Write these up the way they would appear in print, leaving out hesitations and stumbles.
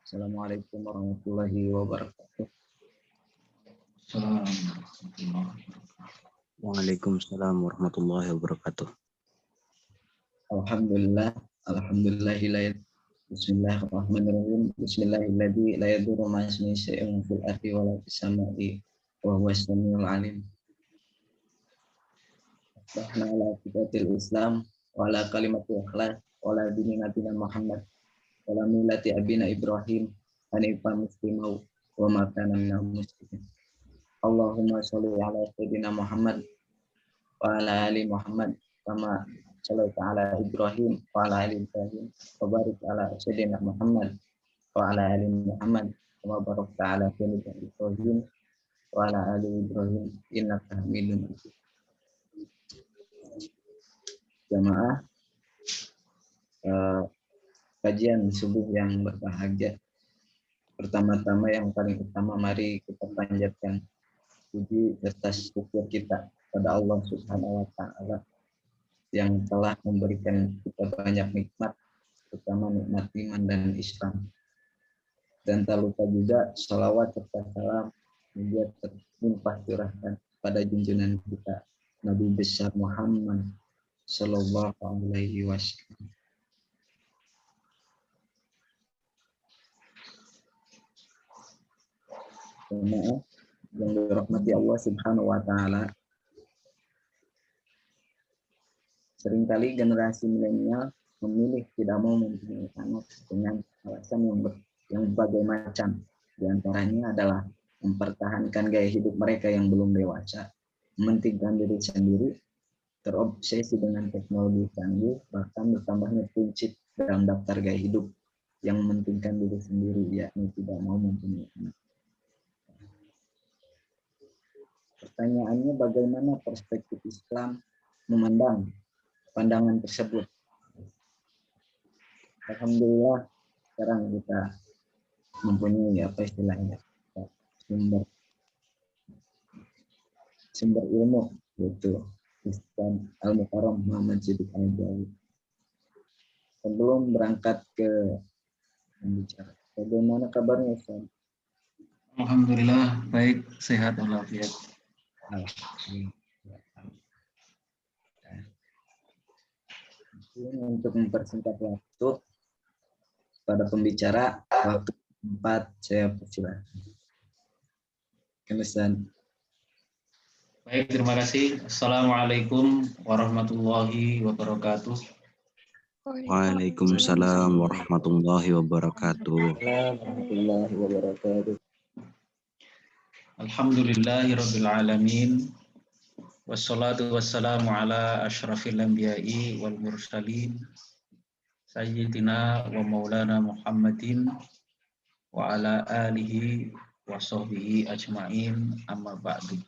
Assalamualaikum warahmatullahi wabarakatuh. Waalaikumsalam warahmatullahi wabarakatuh. Alhamdulillah, alhamdulillahillah. Bismillahirrahmanirrahim. Bismillahilladzi la yadurru ma'a ismihi syai'un fil ardi wa la fis sama'i wa huwas samiul alim. Bahna ala kitabul Islam wa ala kalimatul ikhlas wa ala dini nabiyina Muhammad wa ala millati abina Ibrahim hanifan muslimau wa ma kana minal musyrikin. Allahumma sholli ala sayyidina Muhammad wa ala ali Muhammad kama shallaita ala Ibrahim wa ala ali Ibrahim wa barik ala sayyidina Muhammad wa ala ali Muhammad kama barakta ala sayyidina Ibrahim wa ala ali Ibrahim innaka Hamidum Majid. Jamaah kajian subuh yang berbahagia. Pertama-tama yang paling utama mari kita panjatkan puji serta syukur kita pada Allah Subhanahu wa taala yang telah memberikan kita banyak nikmat, terutama nikmat iman dan Islam. Dan tak lupa juga salawat serta salam juga terlimpah curahkan pada junjungan kita Nabi besar Muhammad Sallallahu Alaihi Wasallam. Jemaah yang dirahmati Allah Subhanahu Wa Taala, seringkali generasi milenial memilih tidak mau mempunyai anak dengan alasan yang berbagai macam. Di antaranya adalah mempertahankan gaya hidup mereka yang belum dewasa, mementingkan diri sendiri, terobsesi dengan teknologi canggih, bahkan bertambahnya prinsip dalam daftar gaya hidup yang mementingkan diri sendiri, yakni tidak mau mempunyai anak. Pertanyaannya, bagaimana perspektif Islam memandang pandangan tersebut? Alhamdulillah sekarang kita mempunyai istilahnya sumber ilmu, yaitu Ustaz Al-Mukarram Muhammad Siddiq Al-Jawi. Sebelum berangkat ke pembicara, bagaimana kabarnya Ustaz? Alhamdulillah baik, sehat walafiat. Untuk mempersingkat waktu pada pembicara, waktu tempat saya persilakan. Kemudian. Baik, terima kasih. Assalamualaikum warahmatullahi wabarakatuh. Waalaikumsalam warahmatullahi wabarakatuh. Warahmatullahi wabarakatuh. Alhamdulillahirabbil alamin. Wassalatu wassalamu ala asyrafil anbiya'i wal mursalin sayyidina wa maulana Muhammadin wa ala alihi wa sahbihi ajma'in, amma ba'du.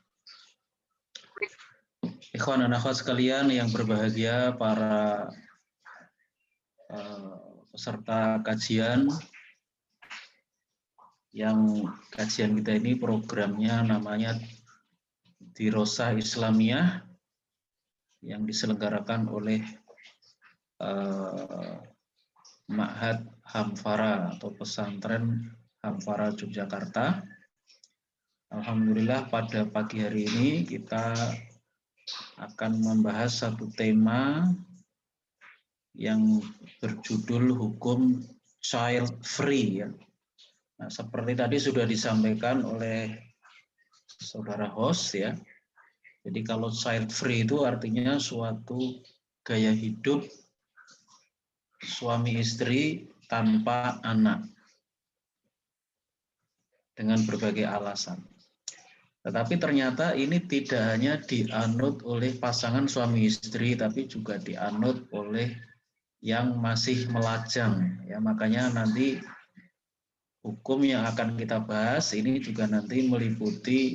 Ikhwan dan akhwat sekalian yang berbahagia, para peserta kajian, yang kajian kita ini programnya namanya Dirosah Islamiyah yang diselenggarakan oleh Ma'had Hamfara atau Pesantren Hamfara Yogyakarta. Alhamdulillah pada pagi hari ini kita akan membahas satu tema yang berjudul hukum child free, ya. Nah, seperti tadi sudah disampaikan oleh saudara host, ya. Jadi kalau child free itu artinya suatu gaya hidup suami istri tanpa anak dengan berbagai alasan. Tetapi ternyata ini tidak hanya dianut oleh pasangan suami istri, tapi juga dianut oleh yang masih melajang. Ya, makanya nanti hukum yang akan kita bahas ini juga nanti meliputi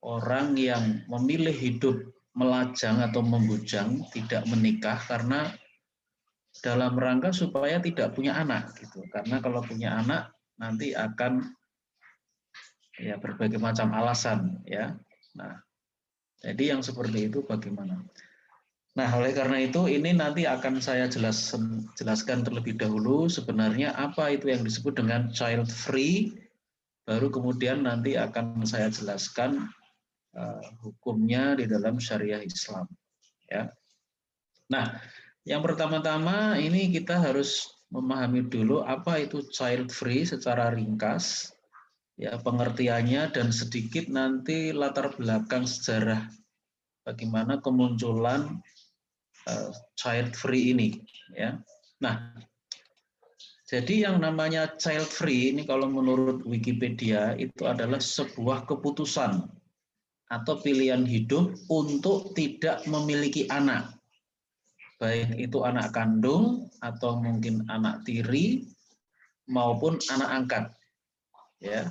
orang yang memilih hidup melajang atau membujang, tidak menikah karena dalam rangka supaya tidak punya anak, gitu. Karena kalau punya anak nanti akan ya berbagai macam alasan, ya. Nah, jadi yang seperti itu bagaimana? Nah, oleh karena itu ini nanti akan saya jelaskan terlebih dahulu sebenarnya apa itu yang disebut dengan child free, baru kemudian nanti akan saya jelaskan hukumnya di dalam syariah Islam. Ya. Nah, yang pertama-tama ini kita harus memahami dulu apa itu child free secara ringkas, ya pengertiannya dan sedikit nanti latar belakang sejarah bagaimana kemunculan child free ini, ya. Nah, jadi yang namanya child free ini kalau menurut Wikipedia itu adalah sebuah keputusan atau pilihan hidup untuk tidak memiliki anak, baik itu anak kandung atau mungkin anak tiri maupun anak angkat, ya.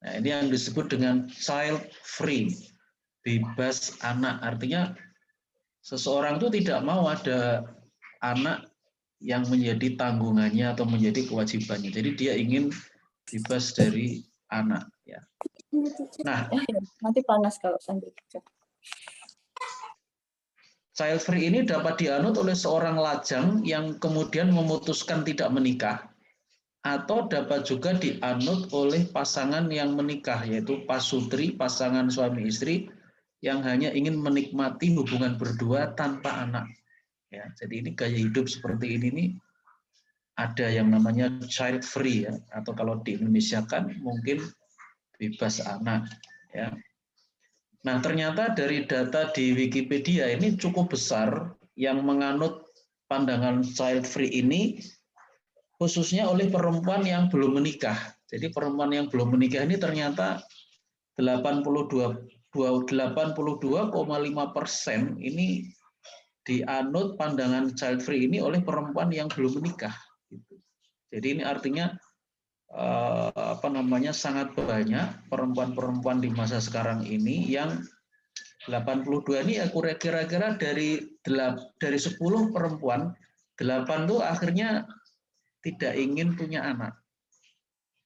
Nah, ini yang disebut dengan child free, bebas anak. Artinya seseorang itu tidak mau ada anak yang menjadi tanggungannya atau menjadi kewajibannya. Jadi dia ingin bebas dari anak. Ya. Nah, nanti panas kalau sambil kerja. Child free ini dapat dianut oleh seorang lajang yang kemudian memutuskan tidak menikah, atau dapat juga dianut oleh pasangan yang menikah, yaitu pasutri, pasangan suami istri yang hanya ingin menikmati hubungan berdua tanpa anak. Ya, jadi ini gaya hidup seperti ini nih ada yang namanya child free, ya, atau kalau di Indonesia kan mungkin bebas anak. Ya. Nah, ternyata dari data di Wikipedia ini cukup besar yang menganut pandangan child free ini, khususnya oleh perempuan yang belum menikah. Jadi perempuan yang belum menikah ini ternyata 82,5% ini dianut pandangan child free ini oleh perempuan yang belum menikah. Jadi ini artinya sangat banyak perempuan-perempuan di masa sekarang ini yang 82 ini ya kira-kira dari 10 perempuan 8 tuh akhirnya tidak ingin punya anak.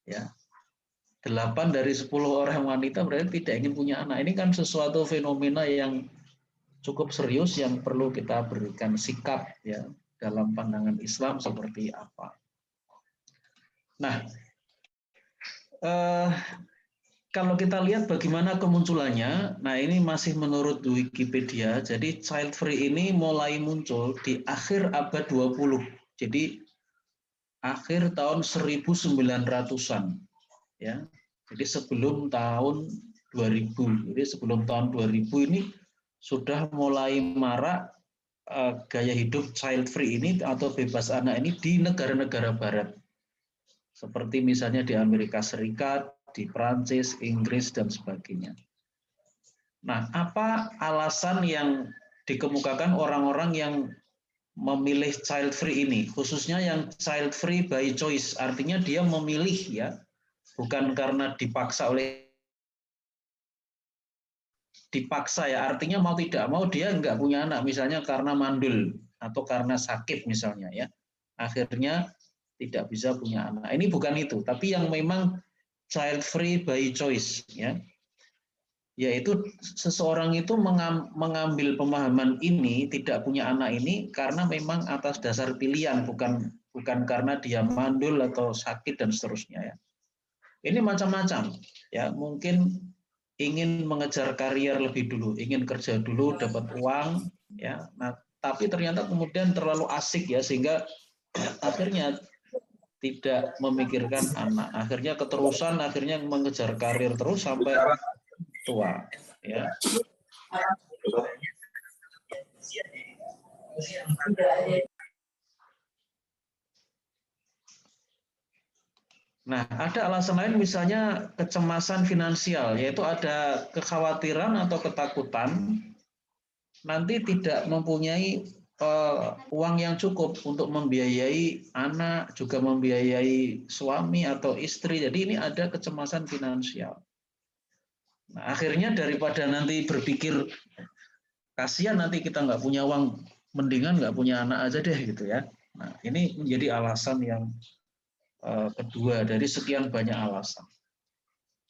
Ya. 8 dari 10 orang wanita berarti tidak ingin punya anak. Ini kan sesuatu fenomena yang cukup serius yang perlu kita berikan sikap, ya, dalam pandangan Islam seperti apa. Nah, kalau kita lihat bagaimana kemunculannya, nah ini masih menurut Wikipedia, jadi child free ini mulai muncul di akhir abad 20. Jadi akhir tahun 1900-an. Ya. Jadi sebelum tahun 2000. Jadi sebelum tahun 2000 ini sudah mulai marak gaya hidup child free ini atau bebas anak ini di negara-negara barat. Seperti misalnya di Amerika Serikat, di Prancis, Inggris, dan sebagainya. Nah, apa alasan yang dikemukakan orang-orang yang memilih child free ini, khususnya yang child free by choice, artinya dia memilih, ya, bukan karena dipaksa ya, artinya mau tidak mau dia nggak punya anak, misalnya karena mandul atau karena sakit misalnya, ya, akhirnya tidak bisa punya anak. Ini bukan itu, tapi yang memang child free by choice, ya, yaitu seseorang itu mengambil pemahaman ini tidak punya anak ini karena memang atas dasar pilihan, bukan karena dia mandul atau sakit dan seterusnya, ya. Ini macam-macam, ya, mungkin ingin mengejar karier lebih dulu, ingin kerja dulu dapat uang, ya. Nah, tapi ternyata kemudian terlalu asik, ya, sehingga akhirnya tidak memikirkan anak, akhirnya keterusan, akhirnya mengejar karir terus sampai tua, ya. Nah, ada alasan lain misalnya kecemasan finansial, yaitu ada kekhawatiran atau ketakutan nanti tidak mempunyai uang yang cukup untuk membiayai anak, juga membiayai suami atau istri. Jadi ini ada kecemasan finansial. Nah, akhirnya daripada nanti berpikir kasihan nanti kita nggak punya uang, mendingan nggak punya anak aja deh, gitu, ya. Nah, ini menjadi alasan yang kedua dari sekian banyak alasan.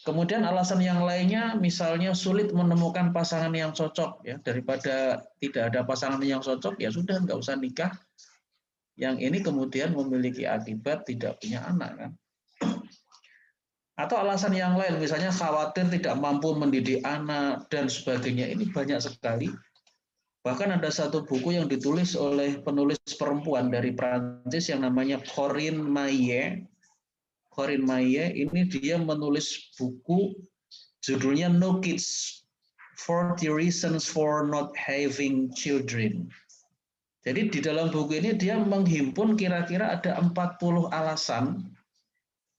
Kemudian alasan yang lainnya, misalnya sulit menemukan pasangan yang cocok, ya daripada tidak ada pasangan yang cocok, ya sudah nggak usah nikah. Yang ini kemudian memiliki akibat tidak punya anak, kan? Atau alasan yang lain, misalnya khawatir tidak mampu mendidik anak dan sebagainya. Ini banyak sekali. Bahkan ada satu buku yang ditulis oleh penulis perempuan dari Prancis yang namanya Corinne Maillet. Corinne Maillet ini dia menulis buku judulnya No Kids, 40 Reasons for Not Having Children. Jadi di dalam buku ini dia menghimpun kira-kira ada 40 alasan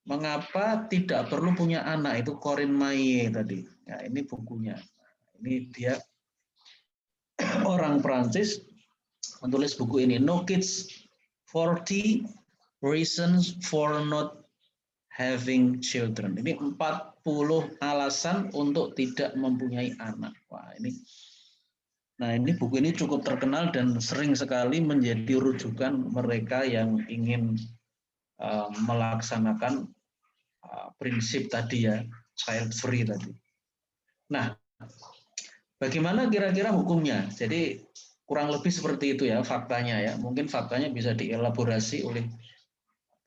mengapa tidak perlu punya anak. Itu Corinne Maillet tadi. Ya, ini bukunya. Ini dia orang Prancis menulis buku ini, No Kids, 40 Reasons for Not Having Children. Ini 40 alasan untuk tidak mempunyai anak. Wah, ini. Nah, ini buku ini cukup terkenal dan sering sekali menjadi rujukan mereka yang ingin melaksanakan prinsip tadi ya, child free tadi. Nah, bagaimana kira-kira hukumnya? Jadi kurang lebih seperti itu ya faktanya ya. Mungkin faktanya bisa dielaborasi oleh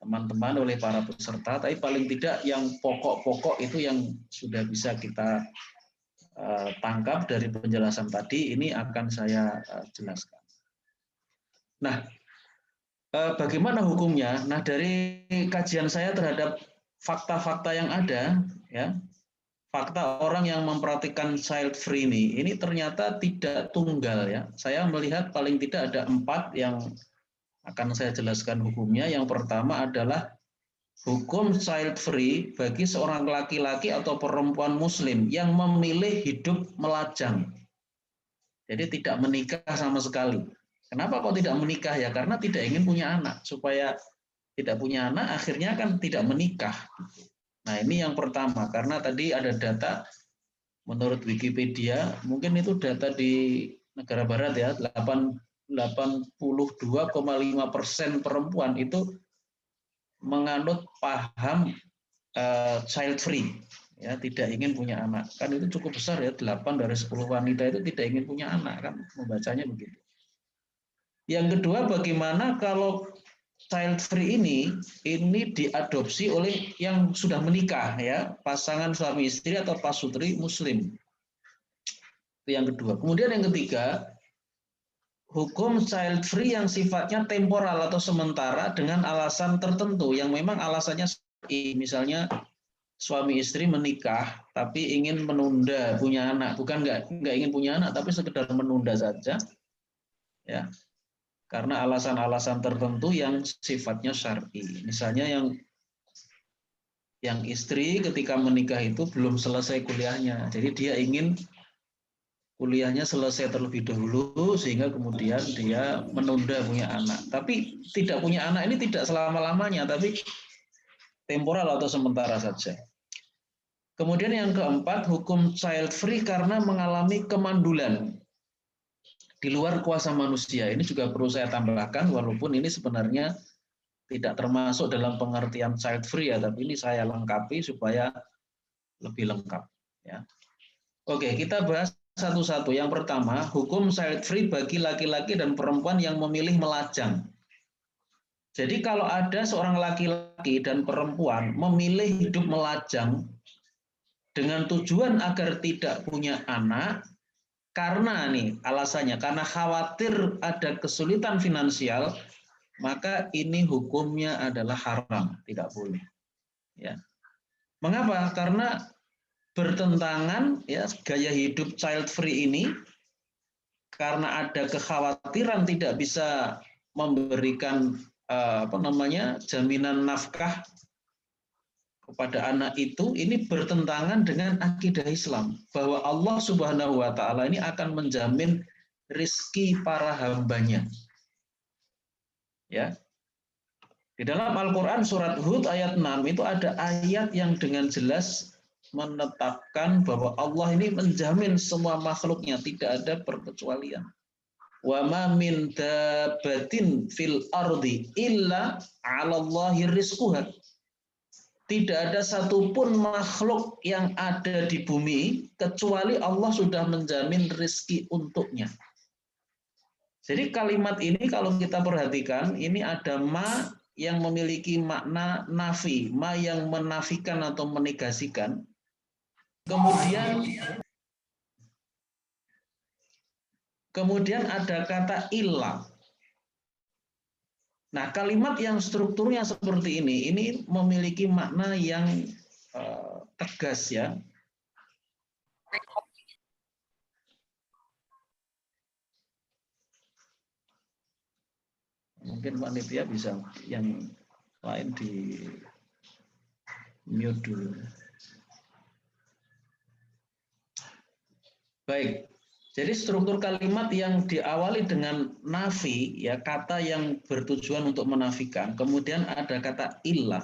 teman-teman, oleh para peserta, tapi paling tidak yang pokok-pokok itu yang sudah bisa kita tangkap dari penjelasan tadi, ini akan saya jelaskan. Nah, bagaimana hukumnya? Nah, dari kajian saya terhadap fakta-fakta yang ada, ya, fakta orang yang mempraktikkan child free ini ternyata tidak tunggal ya. Saya melihat paling tidak ada 4 yang akan saya jelaskan hukumnya. Yang pertama adalah hukum child free bagi seorang laki-laki atau perempuan muslim yang memilih hidup melajang. Jadi tidak menikah sama sekali. Kenapa kok tidak menikah ya? Karena tidak ingin punya anak. Supaya tidak punya anak akhirnya kan tidak menikah. Nah, ini yang pertama, karena tadi ada data menurut Wikipedia, mungkin itu data di negara barat ya, 82,5% perempuan itu menganut paham child free, ya, tidak ingin punya anak. Kan itu cukup besar ya, 8 dari 10 wanita itu tidak ingin punya anak, kan membacanya begitu. Yang kedua, bagaimana kalau child free ini diadopsi oleh yang sudah menikah ya, pasangan suami istri atau pasutri muslim. Itu yang kedua. Kemudian yang ketiga, hukum child free yang sifatnya temporal atau sementara dengan alasan tertentu yang memang alasannya misalnya suami istri menikah tapi ingin menunda punya anak, bukan nggak ingin punya anak tapi sekedar menunda saja ya, karena alasan-alasan tertentu yang sifatnya syar'i. Misalnya yang istri ketika menikah itu belum selesai kuliahnya, jadi dia ingin kuliahnya selesai terlebih dahulu sehingga kemudian dia menunda punya anak. Tapi tidak punya anak ini tidak selama-lamanya, tapi temporal atau sementara saja. Kemudian yang keempat, hukum child free karena mengalami kemandulan di luar kuasa manusia. Ini juga perlu saya tambahkan, walaupun ini sebenarnya tidak termasuk dalam pengertian child free ya, tapi ini saya lengkapi supaya lebih lengkap. Ya. Oke, kita bahas satu-satu. Yang pertama, hukum child free bagi laki-laki dan perempuan yang memilih melajang. Jadi kalau ada seorang laki-laki dan perempuan memilih hidup melajang dengan tujuan agar tidak punya anak, karena nih alasannya, karena khawatir ada kesulitan finansial, maka ini hukumnya adalah haram, tidak boleh. Ya. Mengapa? Karena bertentangan ya gaya hidup child free ini, karena ada kekhawatiran tidak bisa memberikan jaminan nafkah kepada anak itu, ini bertentangan dengan akidah Islam bahwa Allah Subhanahu wa taala ini akan menjamin rizki para hambanya. Ya. Di dalam Al-Qur'an surat Hud ayat 6 itu ada ayat yang dengan jelas menetapkan bahwa Allah ini menjamin semua makhluknya, tidak ada perkecualian. Wa ma min dabbatin fil ardi illa 'alallahi rizquha. Tidak ada satupun makhluk yang ada di bumi kecuali Allah sudah menjamin rezeki untuknya. Jadi kalimat ini kalau kita perhatikan, ini ada ma yang memiliki makna nafi, ma yang menafikan atau menegasikan. Kemudian ada kata illa. Nah, kalimat yang strukturnya seperti ini memiliki makna yang tegas ya. Mungkin Pak Nitya bisa yang lain di mute dulu. Baik. Jadi struktur kalimat yang diawali dengan nafi, ya kata yang bertujuan untuk menafikan, kemudian ada kata illa,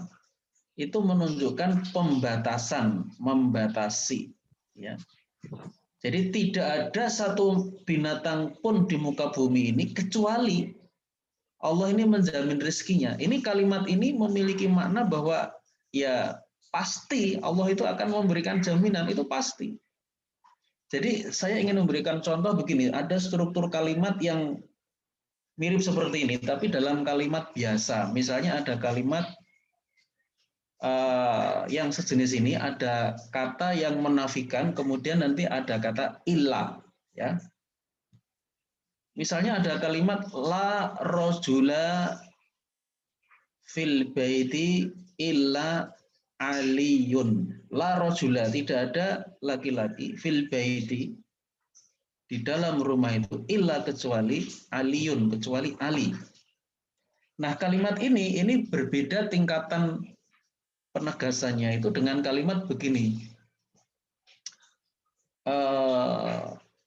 itu menunjukkan pembatasan, membatasi. Ya. Jadi tidak ada satu binatang pun di muka bumi ini kecuali Allah ini menjamin rezekinya. Ini kalimat ini memiliki makna bahwa ya pasti Allah itu akan memberikan jaminan, itu pasti. Jadi saya ingin memberikan contoh begini, ada struktur kalimat yang mirip seperti ini, tapi dalam kalimat biasa. Misalnya ada kalimat yang sejenis ini, ada kata yang menafikan, kemudian nanti ada kata illa. Ya. Misalnya ada kalimat la rojula fil baiti illa aliyun. La rojula, tidak ada laki-laki fil baiti, di dalam rumah itu illa kecuali aliyun, kecuali Ali. Nah, kalimat ini berbeda tingkatan penegasannya itu dengan kalimat begini.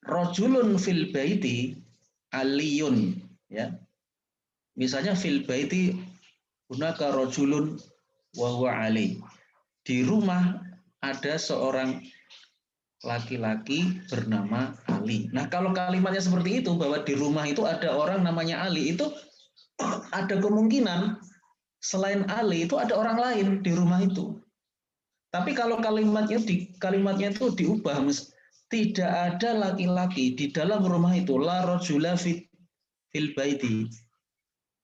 Rojulun fil baiti aliyun, ya. Misalnya fil baiti hunaka rojulun wa huwa ali. Di rumah ada seorang laki-laki bernama Ali. Nah, kalau kalimatnya seperti itu, bahwa di rumah itu ada orang namanya Ali, itu ada kemungkinan selain Ali itu ada orang lain di rumah itu. Tapi kalau kalimatnya itu diubah, tidak ada laki-laki di dalam rumah itu, la rajula fil baiti,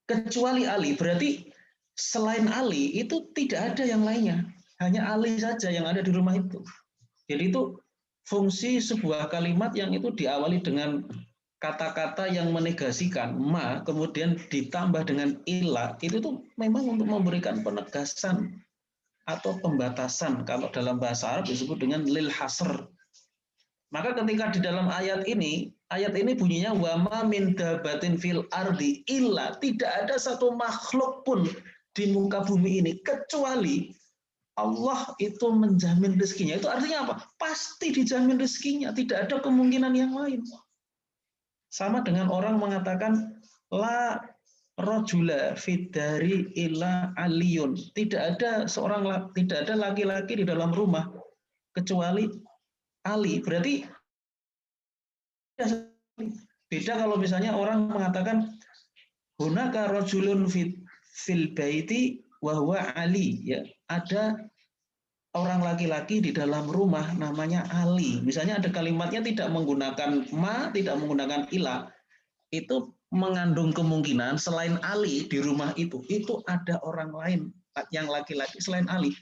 kecuali Ali. Berarti selain Ali itu tidak ada yang lainnya. Hanya Ali saja yang ada di rumah itu. Jadi itu fungsi sebuah kalimat yang itu diawali dengan kata-kata yang menegasikan ma, kemudian ditambah dengan illa, itu tuh memang untuk memberikan penegasan atau pembatasan. Kalau dalam bahasa Arab disebut dengan lil hasr. Maka ketika di dalam ayat ini bunyinya wa ma min dabatin fil ardi illa, tidak ada satu makhluk pun di muka bumi ini kecuali Allah itu menjamin rezekinya. Itu artinya apa? Pasti dijamin rezekinya, tidak ada kemungkinan yang lain. Sama dengan orang mengatakan la rajula fidari illa aliyun. Tidak ada laki-laki di dalam rumah kecuali Ali. Berarti beda kalau misalnya orang mengatakan hunaka rajulun fil baiti wa huwa Ali, ya. Ada orang laki-laki di dalam rumah namanya Ali. Misalnya ada kalimatnya tidak menggunakan ma, tidak menggunakan ila. Itu mengandung kemungkinan selain Ali di rumah itu ada orang lain yang laki-laki selain Ali.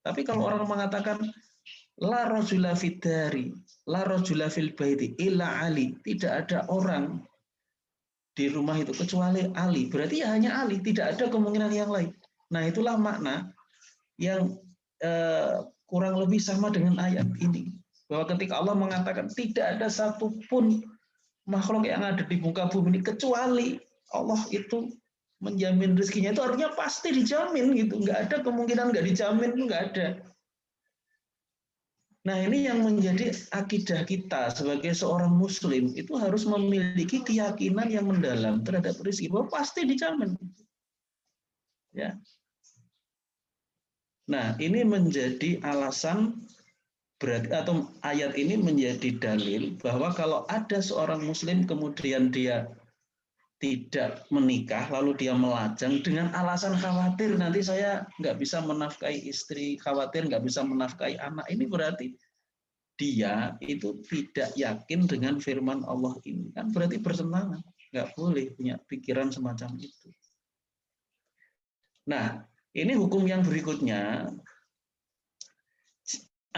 Tapi kalau orang mengatakan la rajula fidari, la rajula fil baiti illa Ali, tidak ada orang di rumah itu kecuali Ali. Berarti ya hanya Ali, tidak ada kemungkinan yang lain. Nah, itulah makna yang kurang lebih sama dengan ayat ini. Bahwa ketika Allah mengatakan tidak ada satupun makhluk yang ada di muka bumi ini kecuali Allah itu menjamin rezekinya, itu artinya pasti dijamin gitu. Nggak ada kemungkinan nggak dijamin, nggak ada. Nah, ini yang menjadi akidah kita sebagai seorang muslim, itu harus memiliki keyakinan yang mendalam terhadap rezeki, bahwa pasti dijamin. Ya. Nah, ini menjadi alasan berarti, atau ayat ini menjadi dalil bahwa kalau ada seorang muslim kemudian dia tidak menikah lalu dia melajang dengan alasan khawatir nanti saya nggak bisa menafkahi istri, khawatir nggak bisa menafkahi anak, ini berarti dia itu tidak yakin dengan firman Allah ini, kan berarti bertentangan, nggak boleh punya pikiran semacam itu. Nah, ini hukum yang berikutnya.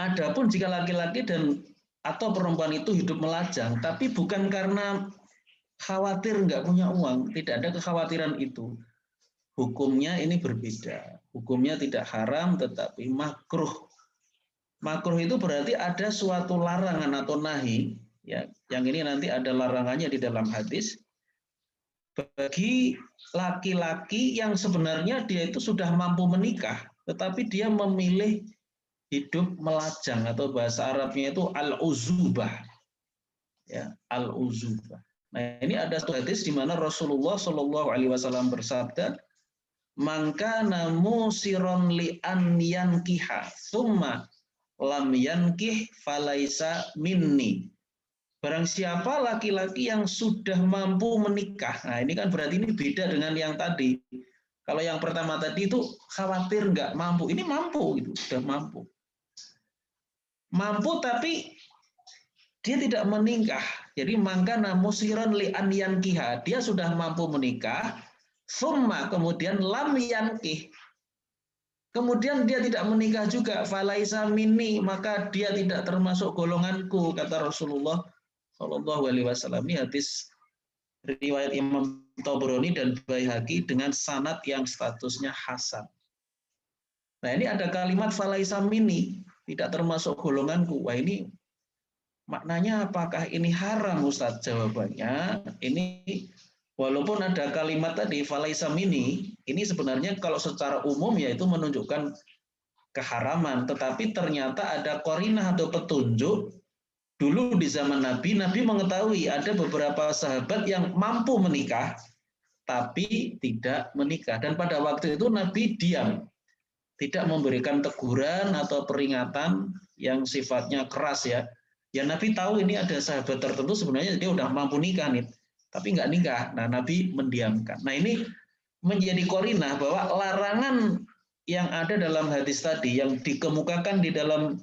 Adapun jika laki-laki dan atau perempuan itu hidup melajang, tapi bukan karena khawatir nggak punya uang, tidak ada kekhawatiran itu. Hukumnya ini berbeda. Hukumnya tidak haram, tetapi makruh. Makruh itu berarti ada suatu larangan atau nahi, ya. Yang ini nanti ada larangannya di dalam hadis. Bagi laki-laki yang sebenarnya dia itu sudah mampu menikah, tetapi dia memilih hidup melajang atau bahasa Arabnya itu al-uzubah. Ya, al-uzubah. Nah, ini ada satu hadis di mana Rasulullah Shallallahu alaihi wasallam bersabda, "Man kana musiron li an yankiha, tsumma lam yankih falaisa minni." Barang siapa laki-laki yang sudah mampu menikah. Nah, ini kan berarti ini beda dengan yang tadi. Kalau yang pertama tadi itu khawatir nggak mampu, ini mampu gitu, sudah mampu. Mampu tapi dia tidak menikah. Jadi maka musiron li an yankiha, dia sudah mampu menikah, summa kemudian lam yankih. Kemudian dia tidak menikah juga, falaisa minni, maka dia tidak termasuk golonganku, kata Rasulullah Shallallahu alaihi wasallam. Ini hadis riwayat Imam Tabrani dan Baihaqi dengan sanad yang statusnya hasan. Nah, ini ada kalimat falaisa minni, tidak termasuk golonganku. Wah, ini maknanya apakah ini haram, Ustaz? Jawabannya ini walaupun ada kalimat tadi falaisa minni, ini sebenarnya kalau secara umum ya itu menunjukkan keharaman, tetapi ternyata ada qarinah atau petunjuk. Dulu di zaman Nabi mengetahui ada beberapa sahabat yang mampu menikah tapi tidak menikah, dan pada waktu itu Nabi diam, tidak memberikan teguran atau peringatan yang sifatnya keras ya. Ya Nabi tahu ini ada sahabat tertentu sebenarnya dia udah mampu nikah nih, tapi nggak nikah. Nah, Nabi mendiamkan. Nah, ini menjadi qarinah bahwa larangan yang ada dalam hadis tadi yang dikemukakan di dalam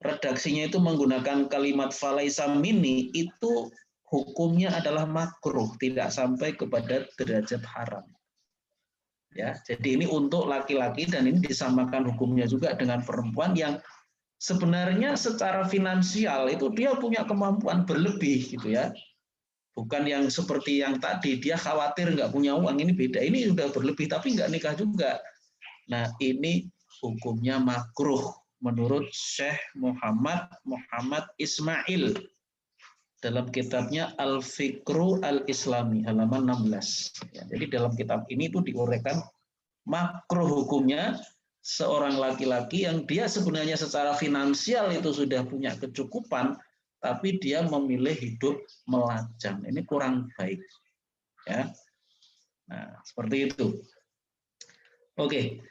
redaksinya itu menggunakan kalimat falaisa minni, itu hukumnya adalah makruh, tidak sampai kepada derajat haram. Ya, jadi ini untuk laki-laki dan ini disamakan hukumnya juga dengan perempuan yang sebenarnya secara finansial itu dia punya kemampuan berlebih gitu ya. Bukan yang seperti yang tadi, dia khawatir nggak punya uang, ini beda. Ini sudah berlebih tapi nggak nikah juga. Nah, ini hukumnya makruh menurut Syekh Muhammad Ismail dalam kitabnya Al-Fikru Al-Islami halaman 16. Ya, jadi dalam kitab ini itu diuraikan makruh hukumnya seorang laki-laki yang dia sebenarnya secara finansial itu sudah punya kecukupan, tapi dia memilih hidup melajang. Ini kurang baik. Ya. Nah, seperti itu. Oke.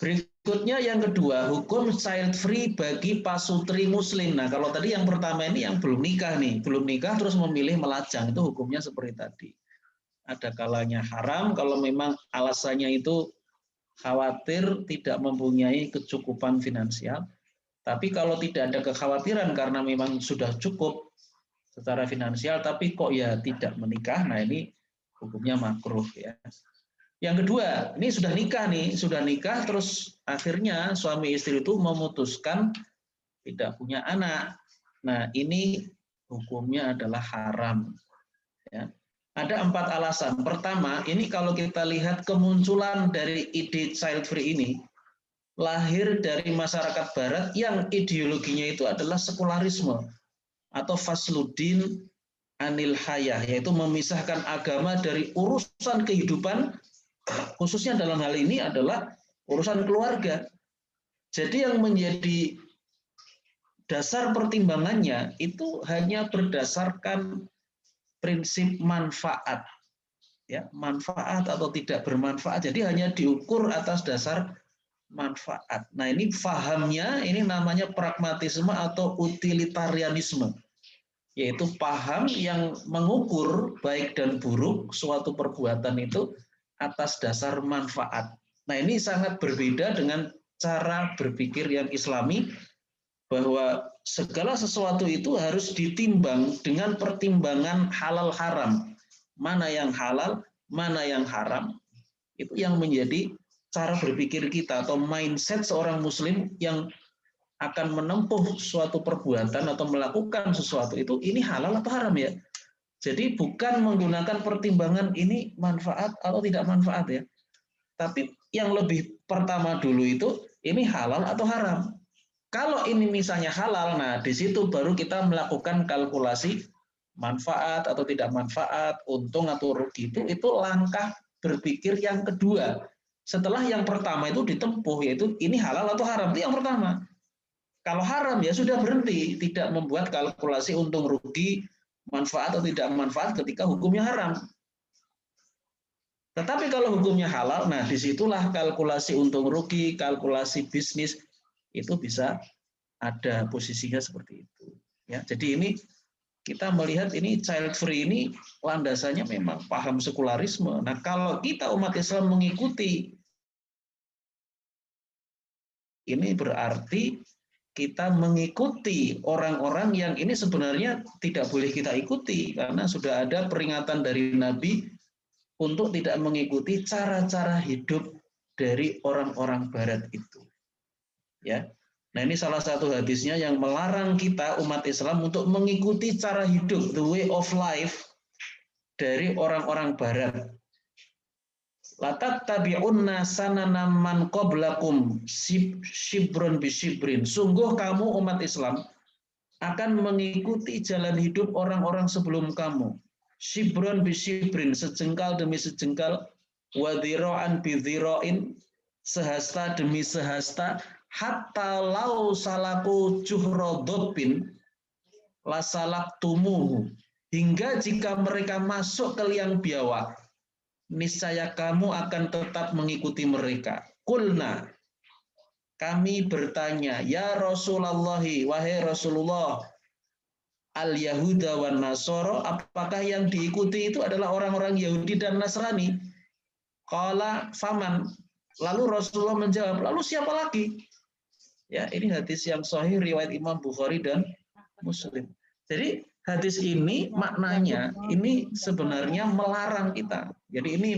Berikutnya yang kedua, hukum child free bagi pasutri muslim. Nah, kalau tadi yang pertama ini yang belum nikah nih, belum nikah terus memilih melajang, itu hukumnya seperti tadi. Ada kalanya haram kalau memang alasannya itu khawatir tidak mempunyai kecukupan finansial. Tapi kalau tidak ada kekhawatiran karena memang sudah cukup secara finansial, tapi kok ya tidak menikah, nah ini hukumnya makruh ya. Yang kedua, ini sudah nikah, terus akhirnya suami istri itu memutuskan tidak punya anak. Nah, ini hukumnya adalah haram. Ya. Ada 4 alasan. Pertama, ini kalau kita lihat kemunculan dari ide child free ini, lahir dari masyarakat barat yang ideologinya itu adalah sekularisme atau fasludin anil hayah, yaitu memisahkan agama dari urusan kehidupan, khususnya dalam hal ini adalah urusan keluarga. Jadi yang menjadi dasar pertimbangannya itu hanya berdasarkan prinsip manfaat, ya, manfaat atau tidak bermanfaat. Jadi hanya diukur atas dasar manfaat. Nah, ini fahamnya ini namanya pragmatisme atau utilitarianisme. yaitu paham yang mengukur baik dan buruk suatu perbuatan itu atas dasar manfaat. Nah, ini sangat berbeda dengan cara berpikir yang Islami, bahwa segala sesuatu itu harus ditimbang dengan pertimbangan halal haram. Mana yang halal, mana yang haram. Itu yang menjadi cara berpikir kita atau mindset seorang muslim yang akan menempuh suatu perbuatan atau melakukan sesuatu itu, ini halal atau haram ya. Jadi bukan menggunakan pertimbangan ini manfaat atau tidak manfaat ya. Tapi yang lebih pertama dulu itu, ini halal atau haram. Kalau ini misalnya halal, nah di situ baru kita melakukan kalkulasi manfaat atau tidak manfaat, untung atau rugi. Itu langkah berpikir yang kedua. Setelah yang pertama itu ditempuh, yaitu ini halal atau haram, itu yang pertama. Kalau haram ya sudah berhenti, tidak membuat kalkulasi untung rugi, manfaat atau tidak manfaat ketika hukumnya haram. Tetapi kalau hukumnya halal, nah disitulah kalkulasi untung rugi, kalkulasi bisnis itu bisa ada posisinya seperti itu. Ya, jadi ini kita melihat ini child free ini landasannya memang paham sekularisme. Nah, kalau kita umat Islam mengikuti ini berarti kita mengikuti orang-orang yang ini sebenarnya tidak boleh kita ikuti, karena sudah ada peringatan dari Nabi untuk tidak mengikuti cara-cara hidup dari orang-orang Barat itu. Ya, nah ini salah satu hadisnya yang melarang kita umat Islam untuk mengikuti cara hidup, the way of life dari orang-orang Barat. Latattabi'unna sanana man qablakum shibron bishibrin. Sungguh kamu umat Islam akan mengikuti jalan hidup orang-orang sebelum kamu. Shibron bishibrin, sejengkal demi sejengkal, wadhiro'an bidhiro'in, sehasta demi sehasta, hatta lau salaku juhrodobin, lasalak tumuhu. Hingga jika mereka masuk ke liang biawak, niscaya kamu akan tetap mengikuti mereka. Kulna, kami bertanya, ya Rasulullah, wahai Rasulullah, al-Yahuda wan Nasoro, apakah yang diikuti itu adalah orang-orang Yahudi dan Nasrani? Qala faman. Lalu Rasulullah menjawab, lalu siapa lagi? Ya, ini hadis yang sahih riwayat Imam Bukhari dan Muslim. Jadi hadis ini maknanya ini sebenarnya melarang kita. Jadi ini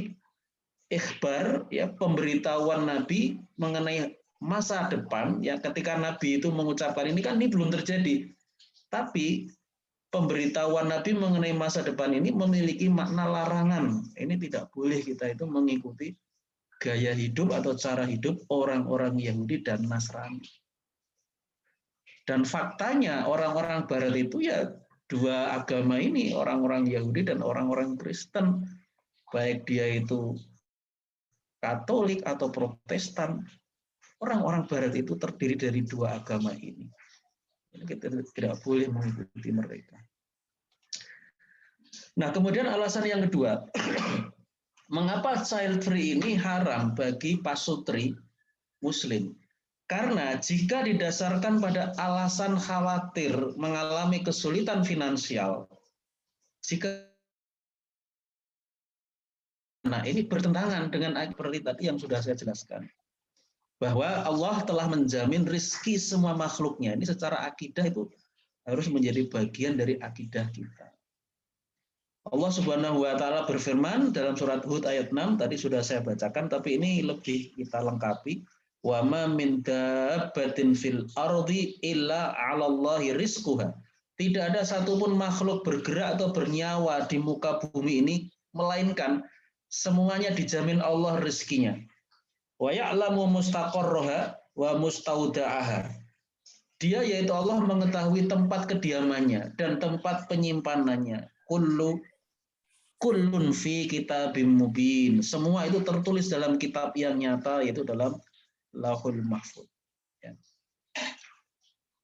ikhbar, ya, pemberitahuan Nabi mengenai masa depan, ya, ketika Nabi itu mengucapkan ini kan ini belum terjadi. Tapi pemberitahuan Nabi mengenai masa depan ini memiliki makna larangan. Ini tidak boleh kita itu mengikuti gaya hidup atau cara hidup orang-orang Yahudi dan Nasrani. Dan faktanya orang-orang Barat itu ya dua agama ini, orang-orang Yahudi dan orang-orang Kristen, baik dia itu Katolik atau Protestan, orang-orang Barat itu terdiri dari dua agama ini. Kita tidak boleh mengikuti mereka. Nah, kemudian alasan yang kedua, mengapa child free ini haram bagi pasutri Muslim? Karena jika didasarkan pada alasan khawatir mengalami kesulitan finansial, nah ini bertentangan dengan ayat tadi yang sudah saya jelaskan, bahwa Allah telah menjamin rizki semua makhluknya. Ini secara akidah itu harus menjadi bagian dari akidah kita. Allah Subhanahu wa taala berfirman dalam surat Hud ayat 6, tadi sudah saya bacakan, tapi ini lebih kita lengkapi. Wa ma min dabbatin fil ardi illa 'alallahi rizquha. Tidak ada satupun makhluk bergerak atau bernyawa di muka bumi ini melainkan semuanya dijamin Allah rezekinya. Wa ya'lamu mustaqarraha wa mustauda'aha. Dia yaitu Allah mengetahui tempat kediamannya dan tempat penyimpanannya. Kullun fi kitabim mubin. Semua itu tertulis dalam kitab yang nyata, yaitu dalam Lauhul Mahfuz. Ya.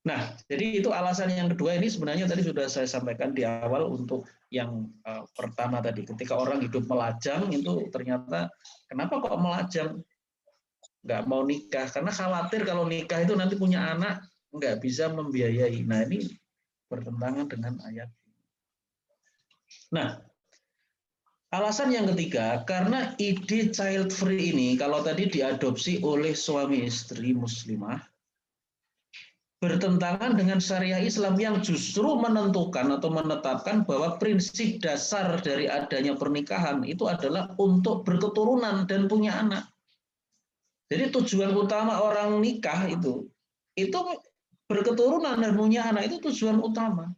Nah, jadi itu alasan yang kedua ini sebenarnya tadi sudah saya sampaikan di awal untuk yang pertama tadi. Ketika orang hidup melajang itu ternyata kenapa kok melajang? Nggak mau nikah karena khawatir kalau nikah itu nanti punya anak nggak bisa membiayai. Nah, ini bertentangan dengan ayat. Nah, alasan yang ketiga, karena ide child free ini kalau tadi diadopsi oleh suami istri muslimah, bertentangan dengan syariah Islam yang justru menentukan atau menetapkan bahwa prinsip dasar dari adanya pernikahan itu adalah untuk berketurunan dan punya anak. Jadi tujuan utama orang nikah itu berketurunan dan punya anak, itu tujuan utama.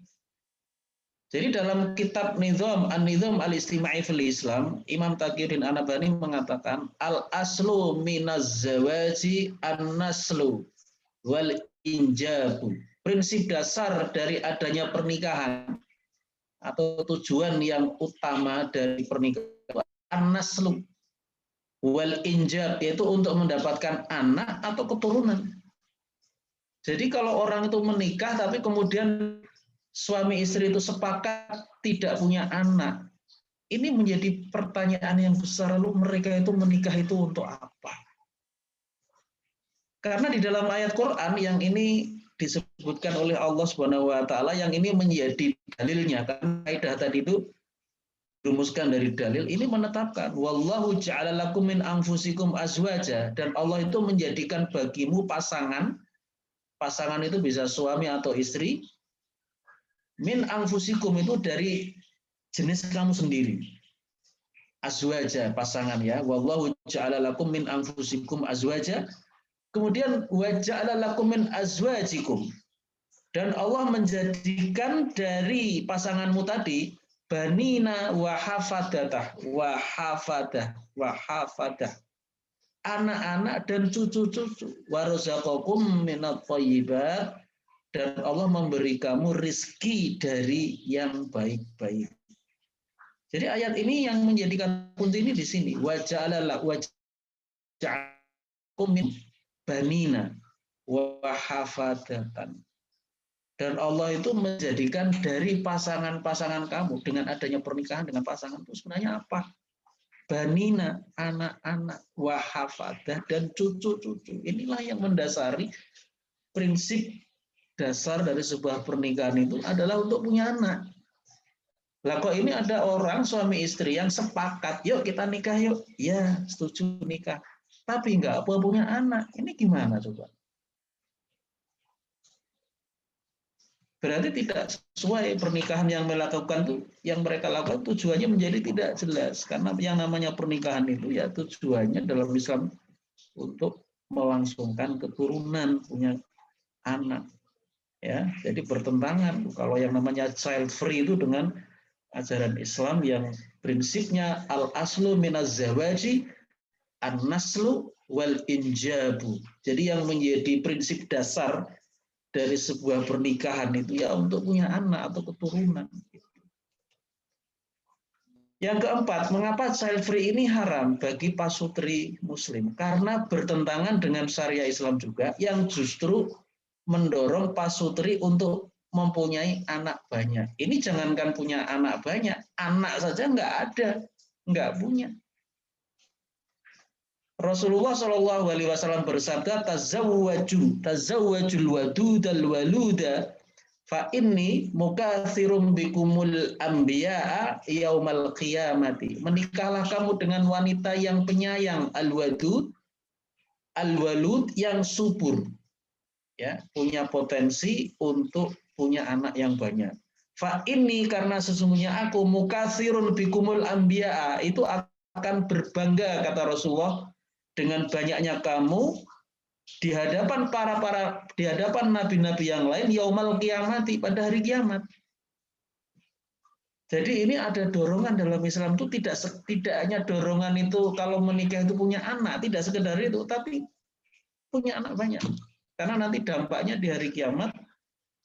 Jadi dalam kitab An-Nizam al-Istima'i fil Islam, Imam Taqiyuddin An-Nabhani mengatakan al-aslu minaz zawaji an-naslu wal injabu. Prinsip dasar dari adanya pernikahan atau tujuan yang utama dari pernikahan an-naslu wal injab, yaitu untuk mendapatkan anak atau keturunan. Jadi kalau orang itu menikah tapi kemudian suami istri itu sepakat tidak punya anak, ini menjadi pertanyaan yang besar. Lalu mereka itu menikah itu untuk apa? Karena di dalam ayat Quran yang ini disebutkan oleh Allah Subhanahu wa taala, yang ini menjadi dalilnya, karena kaidah tadi itu dirumuskan dari dalil, ini menetapkan wallahu ja'ala lakum min anfusikum azwaja, dan Allah itu menjadikan bagimu pasangan itu bisa suami atau istri, min anfusikum itu dari jenis kamu sendiri. Azwaja pasangan ya, wallahu ja'ala lakum min anfusikum azwaja. Kemudian wa ja'ala lakum min azwajikum, dan Allah menjadikan dari pasanganmu tadi banina wa hafadah, anak-anak dan cucu-cucu, wa razaqakum minat thayyibat, dan Allah memberi kamu rizki dari yang baik-baik. Jadi ayat ini yang menjadikan kunci ini di sini, wa ja'ala lakum min banina wa hafadatan. Dan Allah itu menjadikan dari pasangan-pasangan kamu dengan adanya pernikahan dengan pasangan itu sebenarnya apa? Banina, anak-anak, wa hafadah, dan cucu-cucu. Inilah yang mendasari prinsip dasar dari sebuah pernikahan itu adalah untuk punya anak. Lah kok ini ada orang suami istri yang sepakat, yuk kita nikah yuk. Ya, setuju nikah. Tapi nggak punya anak. Ini gimana coba? Berarti tidak sesuai pernikahan yang mereka lakukan tujuannya menjadi tidak jelas. Karena yang namanya pernikahan itu ya tujuannya dalam Islam untuk melangsungkan keturunan, punya anak. Ya, jadi bertentangan kalau yang namanya child free itu dengan ajaran Islam yang prinsipnya al-aslu minaz zawaji an-naslu wal injabu. Jadi yang menjadi prinsip dasar dari sebuah pernikahan itu ya untuk punya anak atau keturunan. Yang keempat, mengapa child free ini haram bagi pasutri muslim? Karena bertentangan dengan syariah Islam juga yang justru mendorong pasutri untuk mempunyai anak banyak. Ini jangankan punya anak banyak, anak saja nggak ada, nggak punya. Rasulullah Shallallahu Alaihi Wasallam bersabda, tazawwajul wadudal waluda, fa inni mukatsirum bikumul anbiya'a yaumal qiyamati. Menikahlah kamu dengan wanita yang penyayang, al-wadud, al-walud, yang subur, ya, punya potensi untuk punya anak yang banyak. Fa inni, karena sesungguhnya aku mukatsirun bikumul anbiya'a, itu akan berbangga kata Rasulullah dengan banyaknya kamu di hadapan di hadapan nabi-nabi yang lain yaumal qiyamati, pada hari kiamat. Jadi ini ada dorongan dalam Islam itu tidak hanya dorongan itu kalau menikah itu punya anak, tidak sekedar itu, tapi punya anak banyak. Karena nanti dampaknya di hari kiamat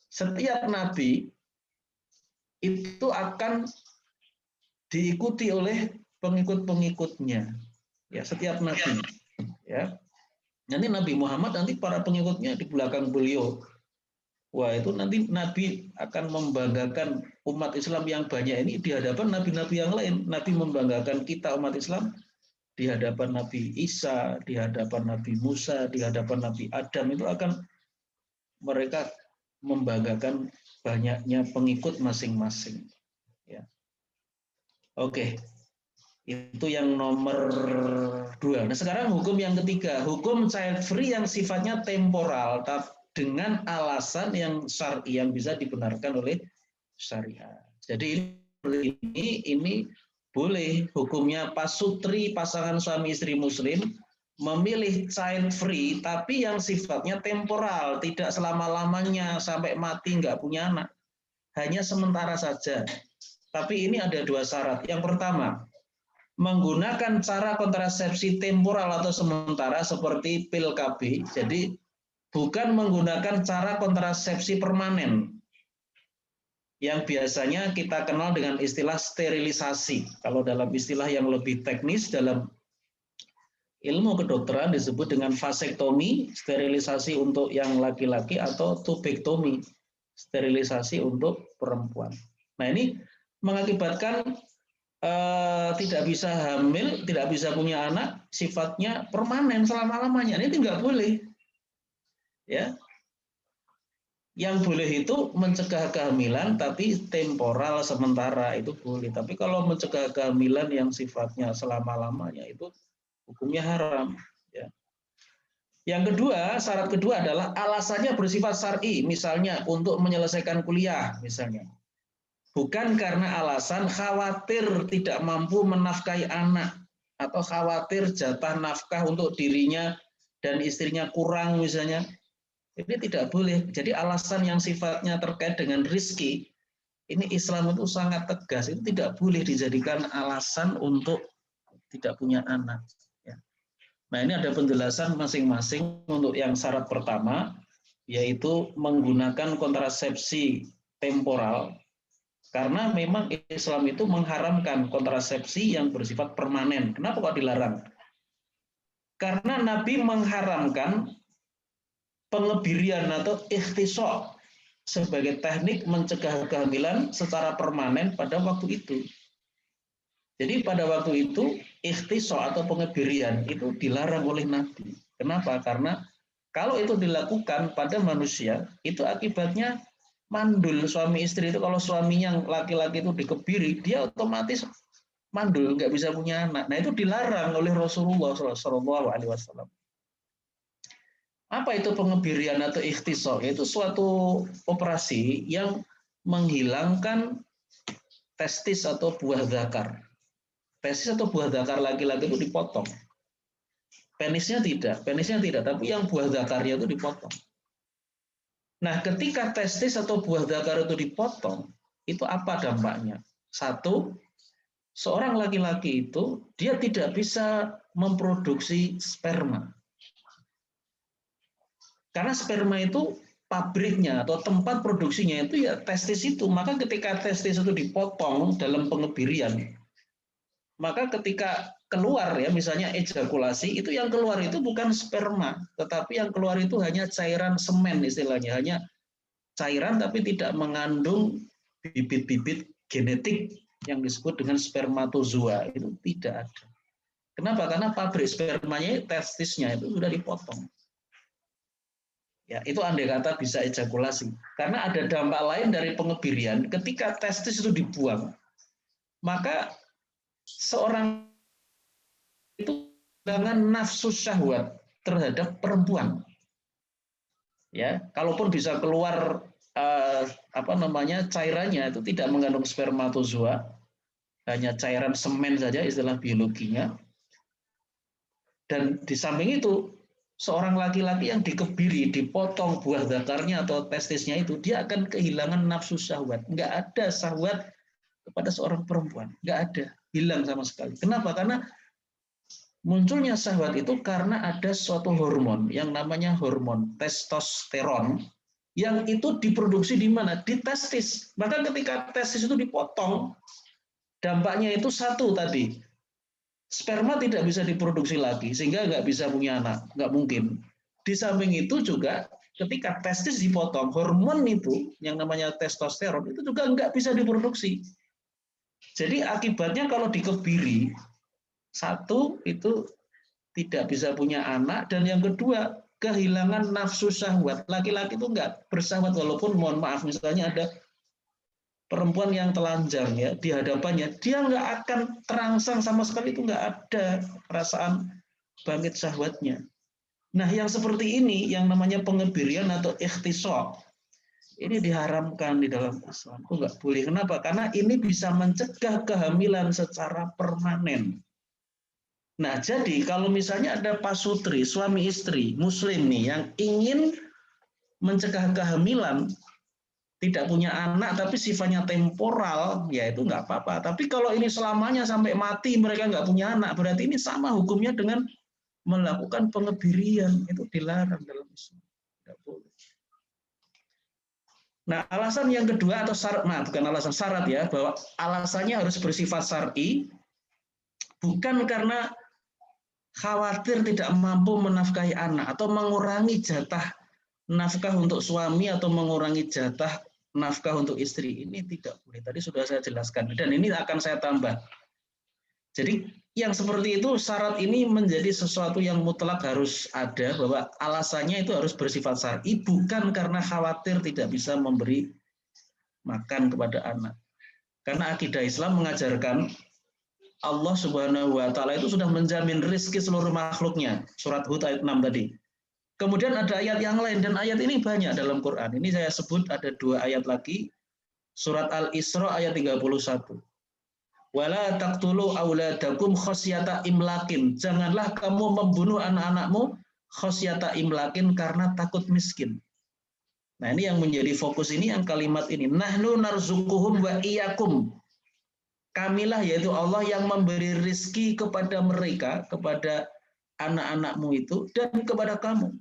setiap nabi itu akan diikuti oleh pengikut-pengikutnya. Ya, setiap nabi, ya. Nanti Nabi Muhammad, nanti para pengikutnya di belakang beliau. Wah, itu nanti Nabi akan membanggakan umat Islam yang banyak ini di hadapan nabi-nabi yang lain. Nabi membanggakan kita umat Islam di hadapan Nabi Isa, di hadapan Nabi Musa, di hadapan Nabi Adam. Itu akan mereka membanggakan banyaknya pengikut masing-masing. Ya. Oke, itu yang nomor 2. Nah sekarang hukum yang ketiga, hukum child free yang sifatnya temporal, dengan alasan yang syar'i yang bisa dibenarkan oleh syariat. Jadi ini boleh hukumnya pasutri pasangan suami istri muslim memilih child free tapi yang sifatnya temporal, tidak selama-lamanya sampai mati nggak punya anak, hanya sementara saja. Tapi ini ada 2 syarat. Yang pertama, menggunakan cara kontrasepsi temporal atau sementara seperti pil KB. Jadi bukan menggunakan cara kontrasepsi permanen yang biasanya kita kenal dengan istilah sterilisasi. Kalau dalam istilah yang lebih teknis dalam ilmu kedokteran disebut dengan vasektomi, sterilisasi untuk yang laki-laki, atau tubektomi, sterilisasi untuk perempuan. Nah ini mengakibatkan tidak bisa hamil, tidak bisa punya anak, sifatnya permanen selama-lamanya. Ini nggak boleh. Ya, yang boleh itu mencegah kehamilan tapi temporal sementara itu boleh. Tapi kalau mencegah kehamilan yang sifatnya selama-lamanya itu hukumnya haram. Ya. Yang kedua, syarat kedua adalah alasannya bersifat syar'i, misalnya untuk menyelesaikan kuliah, misalnya. Bukan karena alasan khawatir tidak mampu menafkahi anak atau khawatir jatah nafkah untuk dirinya dan istrinya kurang misalnya. Ini tidak boleh. Jadi alasan yang sifatnya terkait dengan rizki, ini Islam itu sangat tegas. Itu tidak boleh dijadikan alasan untuk tidak punya anak. Ya. Nah ini ada penjelasan masing-masing untuk yang syarat pertama, yaitu menggunakan kontrasepsi temporal. Karena memang Islam itu mengharamkan kontrasepsi yang bersifat permanen. Kenapa kok dilarang? Karena Nabi mengharamkan pengebirian atau ikhtisar sebagai teknik mencegah kehamilan secara permanen pada waktu itu. Jadi pada waktu itu ikhtisar atau pengebirian itu dilarang oleh Nabi. Kenapa? Karena kalau itu dilakukan pada manusia, itu akibatnya mandul. Suami istri itu kalau suaminya laki-laki itu dikebiri, dia otomatis mandul, nggak bisa punya anak. Nah itu dilarang oleh Rasulullah SAW. Apa itu pengebirian atau ikhtisar? Itu suatu operasi yang menghilangkan testis atau buah zakar. Testis atau buah zakar laki-laki itu dipotong. Penisnya tidak, tapi yang buah zakarnya itu dipotong. Nah, ketika testis atau buah zakar itu dipotong, itu apa dampaknya? Satu, seorang laki-laki itu dia tidak bisa memproduksi sperma. Karena sperma itu pabriknya atau tempat produksinya itu ya testis itu. Maka ketika testis itu dipotong dalam pengebirian, maka ketika keluar ya misalnya ejakulasi, itu yang keluar itu bukan sperma, tetapi yang keluar itu hanya cairan semen istilahnya, hanya cairan tapi tidak mengandung bibit-bibit genetik yang disebut dengan spermatozoa, itu tidak ada. Kenapa? Karena pabrik spermanya, testisnya itu sudah dipotong. Ya, itu andai kata bisa ejakulasi. Karena ada dampak lain dari pengebirian, ketika testis itu dibuang, maka seorang itu dengan nafsu syahwat terhadap perempuan. Ya, kalaupun bisa keluar cairannya itu tidak mengandung spermatozoa, hanya cairan semen saja istilah biologinya. Dan di samping itu seorang laki-laki yang dikebiri, dipotong buah zakarnya atau testisnya itu, dia akan kehilangan nafsu syahwat. Nggak ada syahwat kepada seorang perempuan, nggak ada, hilang sama sekali. Kenapa? Karena munculnya syahwat itu karena ada suatu hormon yang namanya hormon testosteron yang itu diproduksi di mana? Di testis. Maka ketika testis itu dipotong, dampaknya itu satu tadi, sperma tidak bisa diproduksi lagi sehingga nggak bisa punya anak, nggak mungkin. Di samping itu juga ketika testis dipotong, hormon itu yang namanya testosteron itu juga nggak bisa diproduksi. Jadi akibatnya kalau dikebiri, satu itu tidak bisa punya anak, dan yang kedua kehilangan nafsu syahwat. Laki-laki itu nggak bersahwat, walaupun mohon maaf misalnya ada perempuan yang telanjang ya di hadapannya, dia nggak akan terangsang sama sekali, itu nggak ada perasaan bangkit syahwatnya. Nah, yang seperti ini yang namanya pengebirian atau ikhtisab, ini diharamkan di dalam Islam. Itu nggak boleh. Kenapa? Karena ini bisa mencegah kehamilan secara permanen. Nah, jadi kalau misalnya ada pasutri, suami istri, muslim nih, yang ingin mencegah kehamilan, tidak punya anak, tapi sifatnya temporal, ya itu nggak apa-apa. Tapi kalau ini selamanya sampai mati mereka nggak punya anak, berarti ini sama hukumnya dengan melakukan pengebirian. Itu dilarang dalam Islam. Tidak boleh. Nah, alasan yang kedua atau syarat, nah bukan alasan, syarat ya, bahwa alasannya harus bersifat syar'i, bukan karena khawatir tidak mampu menafkahi anak atau mengurangi jatah nafkah untuk suami atau mengurangi jatah nafkah untuk istri. Ini tidak boleh. Tadi sudah saya jelaskan dan ini akan saya tambah. Jadi yang seperti itu syarat ini menjadi sesuatu yang mutlak harus ada, bahwa alasannya itu harus bersifat syar'i, bukan karena khawatir tidak bisa memberi makan kepada anak. Karena akidah Islam mengajarkan Allah Subhanahu wa taala itu sudah menjamin rizki seluruh makhluknya. Surat Hud ayat 6 tadi. Kemudian ada ayat yang lain, dan ayat ini banyak dalam Quran. Ini saya sebut ada 2 ayat lagi. Surat Al-Isra ayat 31. Wala taqtulu auladakum khasyata imlakin. Janganlah kamu membunuh anak-anakmu khasyata imlakin, karena takut miskin. Nah, ini yang menjadi fokus ini, yang kalimat ini. Nahnu narzuquhum wa iyyakum. Kamilah, yaitu Allah, yang memberi rizki kepada mereka, kepada anak-anakmu itu, dan kepada kamu.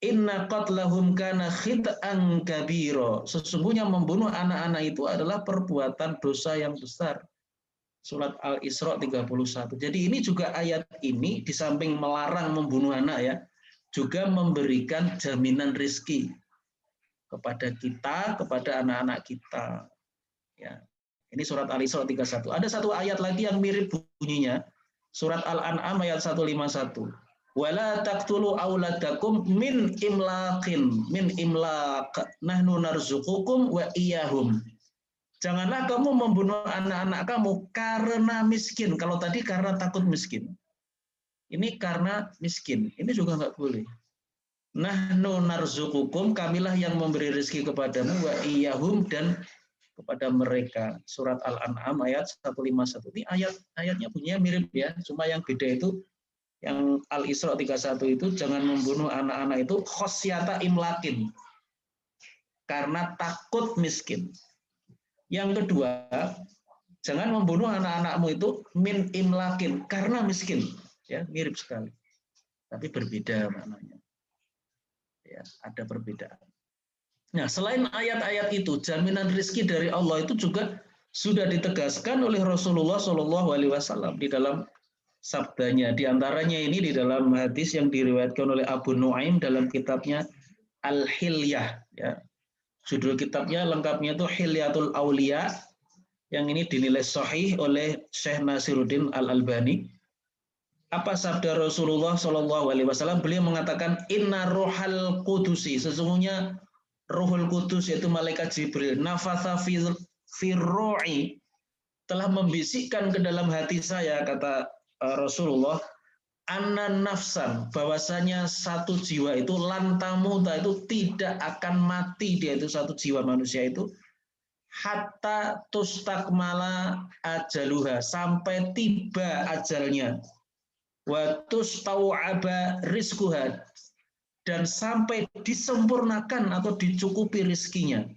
Inna qatlahum kana khit'an kabira. Sesungguhnya membunuh anak-anak itu adalah perbuatan dosa yang besar. Surat Al-Isra 31. Jadi ini juga ayat ini di samping melarang membunuh anak ya, juga memberikan jaminan rizki kepada kita, kepada anak-anak kita. Ya. Ini surat Al-Isra 31. Ada satu ayat lagi yang mirip bunyinya. Surat Al-An'am ayat 151. Wala taqtulu auladakum min imlaqin, min imlaq, nahnu narzuqukum wa iyyahum. Janganlah kamu membunuh anak-anak kamu karena miskin. Kalau tadi karena takut miskin. Ini karena miskin. Ini juga nggak boleh. Nahnu narzuqukum, kamilah yang memberi rezeki kepadamu, wa iyyahum, dan kepada mereka. Surat Al-An'am ayat 151. Ini ayatnya bunyinya mirip ya, cuma yang beda itu yang Al-Isra 31 itu, jangan membunuh anak-anak itu khosyata imlakin, karena takut miskin. Yang kedua, jangan membunuh anak-anakmu itu min imlakin, karena miskin. Ya, mirip sekali. Tapi berbeda maknanya. Ya, ada perbedaan. Nah, selain ayat-ayat itu, jaminan rizki dari Allah itu juga sudah ditegaskan oleh Rasulullah SAW di dalam sabdanya. Di antaranya ini di dalam hadis yang diriwayatkan oleh Abu Nuaim dalam kitabnya Al-Hilyah. Ya. Judul kitabnya lengkapnya itu Hilyatul Auliya, yang ini dinilai sahih oleh Syekh Nasiruddin Al-Albani. Apa sabda Rasulullah SAW? Beliau mengatakan, Inna ruhal kudusi, sesungguhnya Ruhul Kudus, yaitu malaikat Jibril, nafatha fi ru'i, telah membisikkan ke dalam hati saya, kata Rasulullah, anna nafsan, bahwasanya satu jiwa itu lantamuta, itu tidak akan mati, dia itu satu jiwa manusia itu, hatta tustakmala ajaluha, sampai tiba ajalnya, wa tustau'aba rizquha, dan sampai disempurnakan atau dicukupi rizkinya.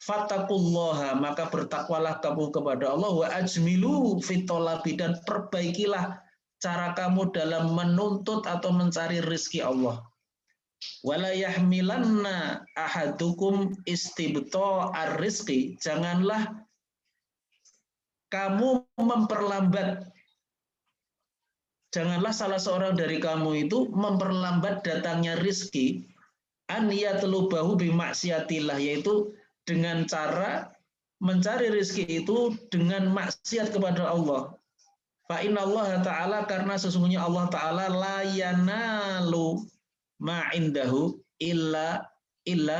Fattaqullaha, maka bertakwalah kamu kepada Allah, wa ajmilu fitolabi, dan perbaikilah cara kamu dalam menuntut atau mencari rizki Allah. Wala yahmilanna ahadukum istibto ar-rizqi, janganlah kamu memperlambat, janganlah salah seorang dari kamu itu memperlambat datangnya rizki, an yatlubahu bimaksiatillah, yaitu dengan cara mencari rizki itu dengan maksiat kepada Allah. Fa innallaha ta'ala, karena sesungguhnya Allah Ta'ala la yanalu ma indahu illa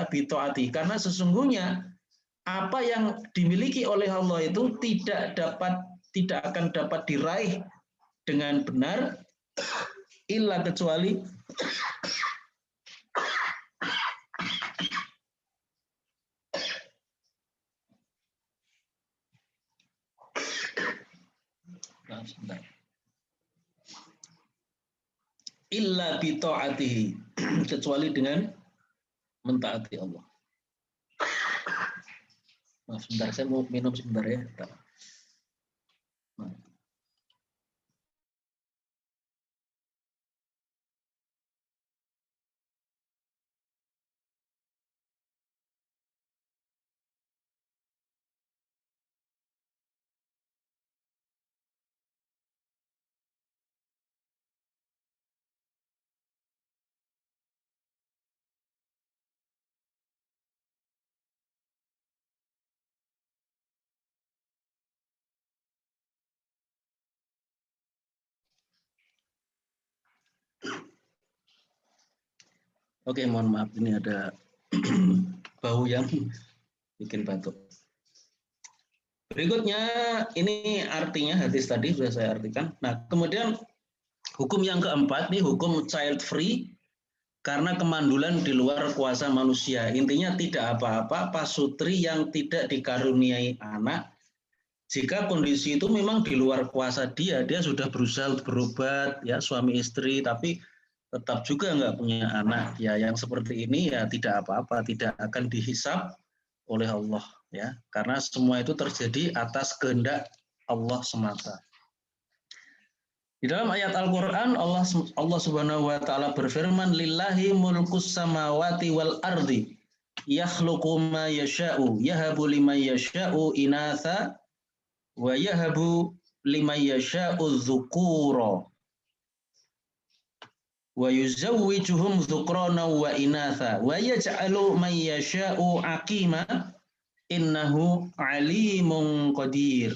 bi taati. Karena sesungguhnya apa yang dimiliki oleh Allah itu tidak akan dapat diraih dengan benar illa kecuali illa bi taatihi, kecuali dengan mentaati Allah. Maaf, sebentar, saya mau minum sebentar ya. Maaf. Oke, mohon maaf, ini ada bau yang bikin batuk. Berikutnya, ini artinya hadis tadi sudah saya artikan. Nah, kemudian hukum yang keempat, ini hukum child free, karena kemandulan di luar kuasa manusia. Intinya tidak apa-apa pasutri yang tidak dikaruniai anak. Jika kondisi itu memang di luar kuasa dia sudah berusaha berobat, ya suami istri, tapi tetap juga nggak punya anak, ya yang seperti ini ya tidak apa-apa, tidak akan dihisab oleh Allah, ya karena semua itu terjadi atas kehendak Allah semata. Di dalam ayat Al-Quran Allah Subhanahu Wa Taala berfirman, lillahi mulkus samawati wal ardi, yakhluqu ma yasha'u, yahabu liman yasha'u inatha, wa yahabu liman yasha'u dzukura. Wa yuzawwijuhum dzukrana wa inatha wa yaj'alu man yasha'u aqima innahu alimun qadir.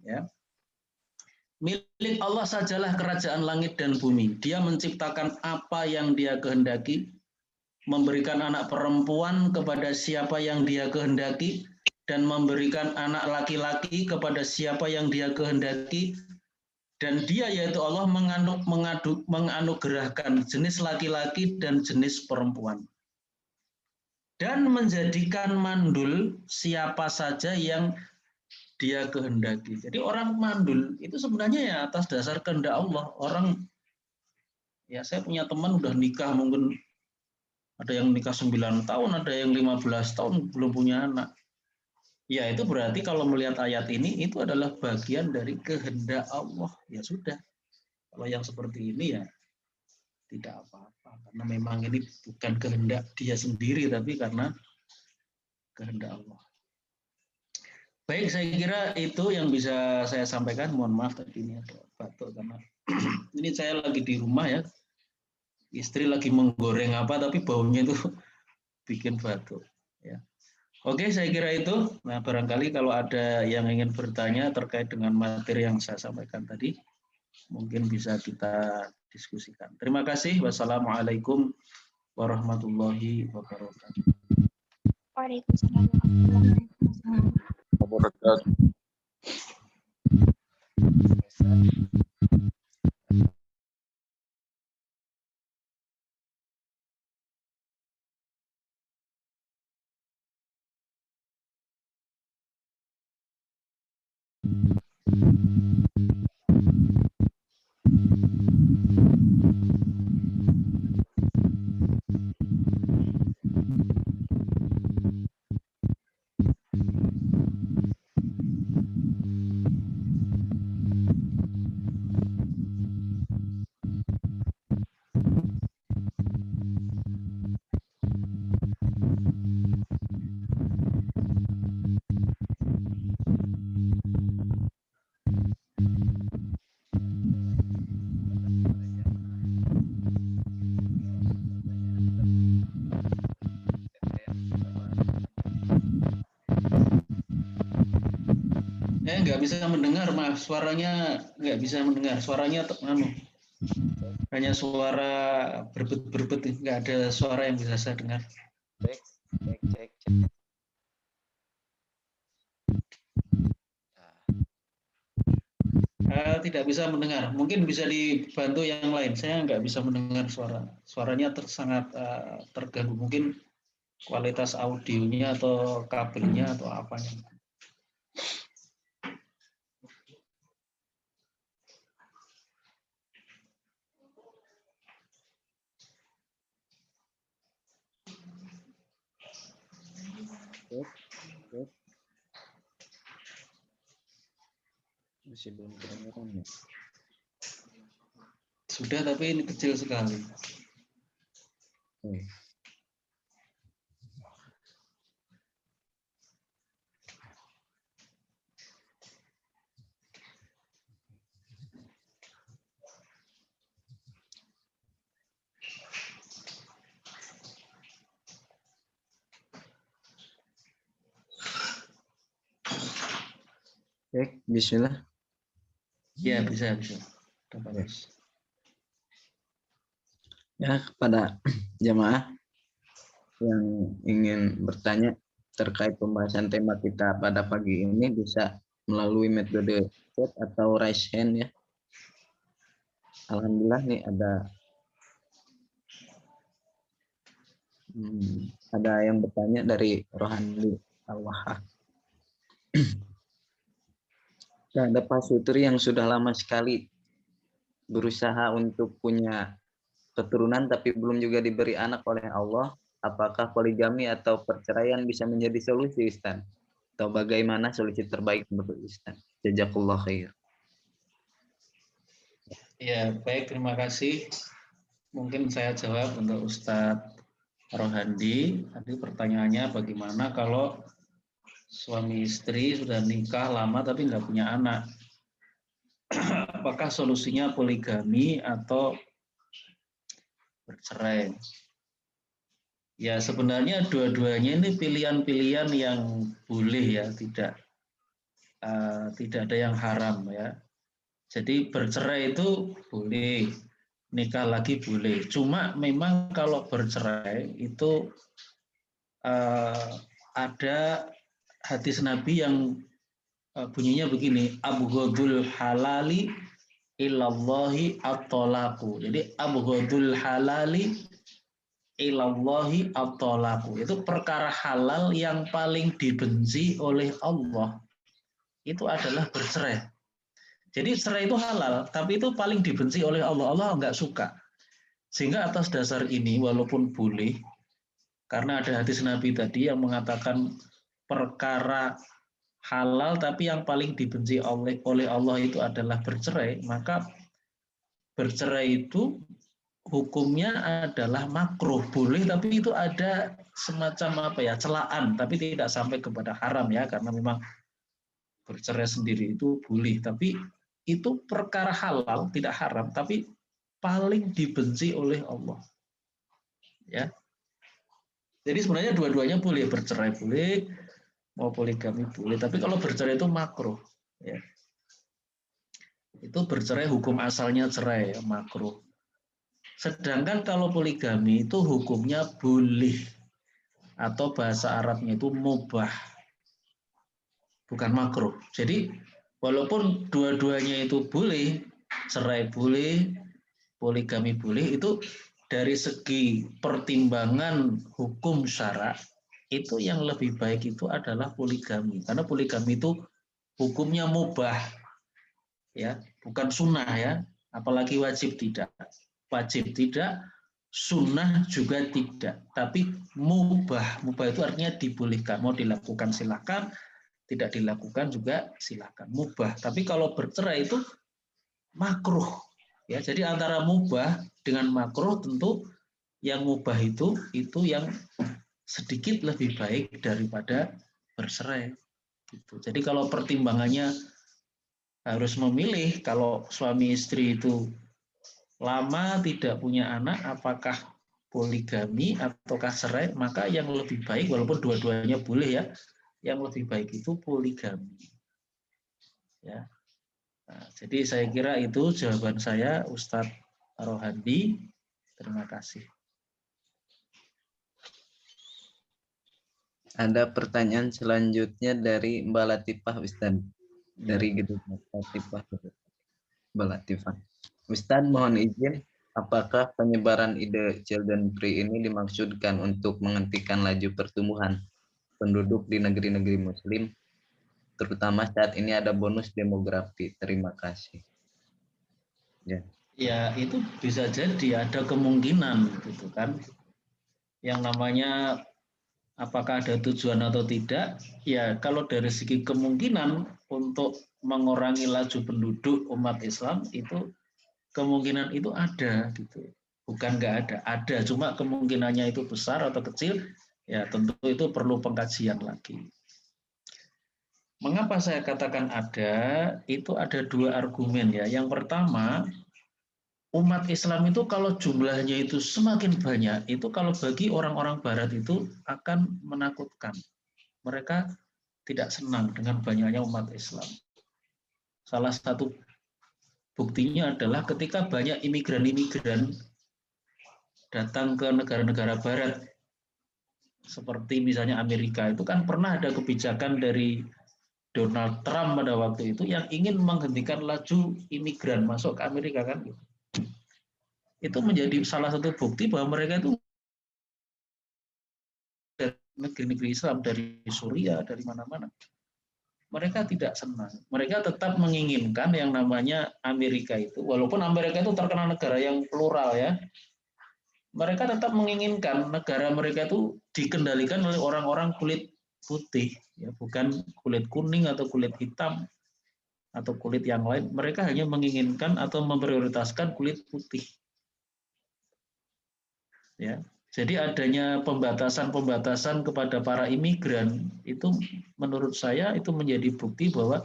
Ya. Milik Allah sajalah kerajaan langit dan bumi. Dia menciptakan apa yang Dia kehendaki, memberikan anak perempuan kepada siapa yang Dia kehendaki, dan memberikan anak laki-laki kepada siapa yang Dia kehendaki. Dan Dia yaitu Allah menganugerahkan jenis laki-laki dan jenis perempuan. Dan menjadikan mandul siapa saja yang Dia kehendaki. Jadi orang mandul itu sebenarnya ya atas dasar kehendak Allah. Orang, ya saya punya teman udah nikah, mungkin ada yang nikah 9 tahun, ada yang 15 tahun belum punya anak. Ya itu berarti kalau melihat ayat ini itu adalah bagian dari kehendak Allah. Ya sudah. Kalau yang seperti ini ya tidak apa-apa. Karena memang ini bukan kehendak dia sendiri, tapi karena kehendak Allah. Baik, saya kira itu yang bisa saya sampaikan. Mohon maaf tadi ini ada batuk karena ini saya lagi di rumah ya. Istri lagi menggoreng apa tapi baunya itu bikin batuk. Ya. Oke, saya kira itu. Nah, barangkali kalau ada yang ingin bertanya terkait dengan materi yang saya sampaikan tadi, mungkin bisa kita diskusikan. Terima kasih. Wassalamualaikum warahmatullahi wabarakatuh. Waalaikumsalam warahmatullahi wabarakatuh. Nggak bisa mendengar, maaf, suaranya nggak bisa mendengar, suaranya Hanya suara berbet-berbet, nggak ada suara yang bisa saya dengar. Cek. Tidak bisa mendengar. Mungkin bisa dibantu yang lain. Saya nggak bisa mendengar suaranya sangat terganggu. Mungkin kualitas audionya atau kabelnya atau apanya. Cek. Masih belum kedengaran ya? Sudah, tapi ini kecil sekali. Cek, bismillah. Ya, bisa. Sudah bagus. Ya, kepada jamaah yang ingin bertanya terkait pembahasan tema kita pada pagi ini bisa melalui metode chat atau raise hand ya. Alhamdulillah nih ada yang bertanya dari Rohani Al-Wahhab. Ada Pak Sutri yang sudah lama sekali berusaha untuk punya keturunan tapi belum juga diberi anak oleh Allah. Apakah poligami atau perceraian bisa menjadi solusi, Ustaz? Atau bagaimana solusi terbaik menurut Ustaz? Jazakallah khair. Ya, baik, terima kasih. Mungkin saya jawab untuk Ustadz Rohandi. Tadi pertanyaannya bagaimana kalau suami istri sudah nikah lama tapi nggak punya anak? Apakah solusinya poligami atau bercerai? Ya, sebenarnya dua-duanya ini pilihan-pilihan yang boleh ya, tidak ada yang haram ya. Jadi bercerai itu boleh, nikah lagi boleh. Cuma memang kalau bercerai itu ada hadis Nabi yang bunyinya begini, abghadul halali ilallahi at-talaqu. Jadi abghadul halali ilallahi at-talaqu. Itu perkara halal yang paling dibenci oleh Allah. Itu adalah bercerai. Jadi cerai itu halal, tapi itu paling dibenci oleh Allah. Allah nggak suka. Sehingga atas dasar ini, walaupun boleh, karena ada hadis Nabi tadi yang mengatakan perkara halal, tapi yang paling dibenci oleh Allah itu adalah bercerai, maka bercerai itu hukumnya adalah makruh, boleh, tapi itu ada semacam celaan, tapi tidak sampai kepada haram ya, karena memang bercerai sendiri itu boleh, tapi itu perkara halal, tidak haram, tapi paling dibenci oleh Allah. Ya. Jadi sebenarnya dua-duanya boleh, bercerai boleh, mau poligami boleh, tapi kalau bercerai itu makruh. Ya. Itu bercerai hukum asalnya cerai, ya, makruh. Sedangkan kalau poligami itu hukumnya boleh, atau bahasa Arabnya itu mubah, bukan makruh. Jadi walaupun dua-duanya itu boleh, cerai boleh, poligami boleh, itu dari segi pertimbangan hukum syara itu yang lebih baik itu adalah poligami, karena poligami itu hukumnya mubah, ya, bukan sunnah ya, apalagi wajib tidak, sunnah juga tidak, tapi mubah itu artinya dibolehkan, mau dilakukan silakan, tidak dilakukan juga silakan, mubah. Tapi kalau bercerai itu makruh. Ya, jadi antara mubah dengan makruh tentu yang mubah itu yang sedikit lebih baik daripada bercerai. Gitu. Jadi kalau pertimbangannya harus memilih, kalau suami istri itu lama tidak punya anak, apakah poligami ataukah cerai, maka yang lebih baik, walaupun dua-duanya boleh ya, yang lebih baik itu poligami. Ya. Nah, jadi saya kira itu jawaban saya, Ustadz Rohadi. Terima kasih. Ada pertanyaan selanjutnya dari Mbak Latifah Ustaz. Ya. Dari gedung Latifah. Mbak Latifah. Ustaz, mohon izin, apakah penyebaran ide Children Free ini dimaksudkan untuk menghentikan laju pertumbuhan penduduk di negeri-negeri Muslim, terutama saat ini ada bonus demografi? Terima kasih. Ya. Ya, itu bisa jadi ada kemungkinan gitu kan. Yang namanya apakah ada tujuan atau tidak? Ya, kalau dari segi kemungkinan untuk mengurangi laju penduduk umat Islam itu kemungkinan itu ada gitu. Bukan nggak ada, ada. Cuma kemungkinannya itu besar atau kecil, ya tentu itu perlu pengkajian lagi. Mengapa saya katakan ada? Itu ada dua argumen ya. Yang pertama, umat Islam itu kalau jumlahnya itu semakin banyak, itu kalau bagi orang-orang Barat itu akan menakutkan. Mereka tidak senang dengan banyaknya umat Islam. Salah satu buktinya adalah ketika banyak imigran-imigran datang ke negara-negara Barat, seperti misalnya Amerika, itu kan pernah ada kebijakan dari Donald Trump pada waktu itu yang ingin menghentikan laju imigran masuk ke Amerika kan. Itu menjadi salah satu bukti bahwa mereka itu dari negeri-negeri Islam, dari Suriah, dari mana-mana. Mereka tidak senang. Mereka tetap menginginkan yang namanya Amerika itu, walaupun Amerika itu terkenal negara yang plural ya, mereka tetap menginginkan negara mereka itu dikendalikan oleh orang-orang kulit putih, ya, bukan kulit kuning atau kulit hitam atau kulit yang lain. Mereka hanya menginginkan atau memprioritaskan kulit putih. Ya, jadi adanya pembatasan-pembatasan kepada para imigran itu menurut saya itu menjadi bukti bahwa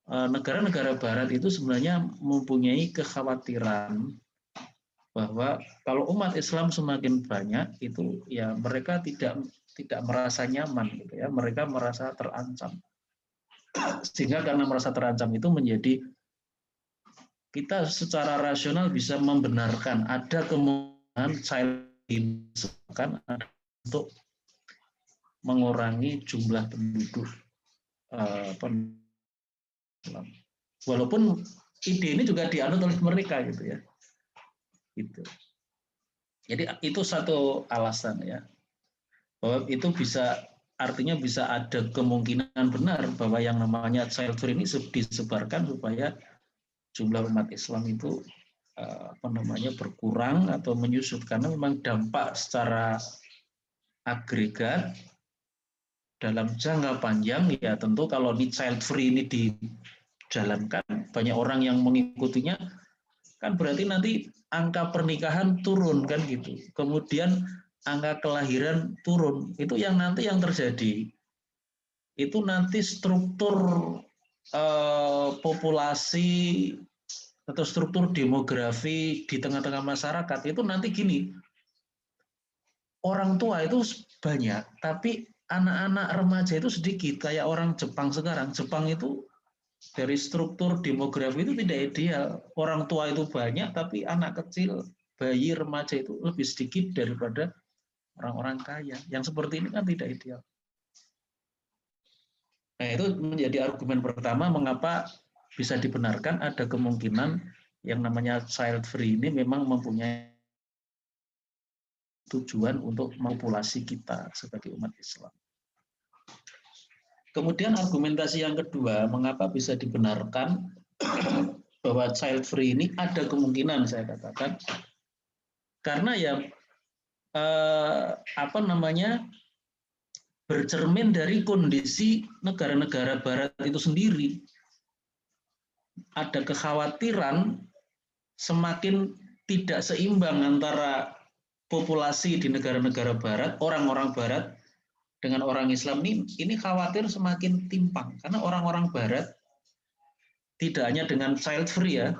negara-negara Barat itu sebenarnya mempunyai kekhawatiran bahwa kalau umat Islam semakin banyak itu ya mereka tidak merasa nyaman gitu ya, mereka merasa terancam. Sehingga karena merasa terancam itu menjadi kita secara rasional bisa membenarkan ada kemungkinan child untuk mengurangi jumlah penduduk walaupun ide ini juga dianut oleh mereka gitu ya. Gitu. Jadi itu satu alasan ya. Bahwa itu bisa artinya bisa ada kemungkinan benar bahwa yang namanya child free ini disebarkan supaya jumlah umat Islam itu berkurang atau menyusut karena memang dampak secara agregat dalam jangka panjang ya tentu kalau ini child free ini dijalankan banyak orang yang mengikutinya kan berarti nanti angka pernikahan turun kan gitu, kemudian angka kelahiran turun, itu yang nanti yang terjadi itu nanti struktur populasi atau struktur demografi di tengah-tengah masyarakat itu nanti gini, orang tua itu banyak, tapi anak-anak remaja itu sedikit, kayak orang Jepang sekarang. Jepang itu dari struktur demografi itu tidak ideal. Orang tua itu banyak, tapi anak kecil, bayi, remaja itu lebih sedikit daripada orang-orang kaya. Yang seperti ini kan tidak ideal. Nah, itu menjadi argumen pertama mengapa bisa dibenarkan ada kemungkinan yang namanya child free ini memang mempunyai tujuan untuk populasi kita sebagai umat Islam. Kemudian argumentasi yang kedua, mengapa bisa dibenarkan bahwa child free ini ada kemungkinan saya katakan karena ya bercermin dari kondisi negara-negara Barat itu sendiri. Ada kekhawatiran semakin tidak seimbang antara populasi di negara-negara Barat, orang-orang Barat dengan orang Islam ini khawatir semakin timpang karena orang-orang Barat tidak hanya dengan child free ya,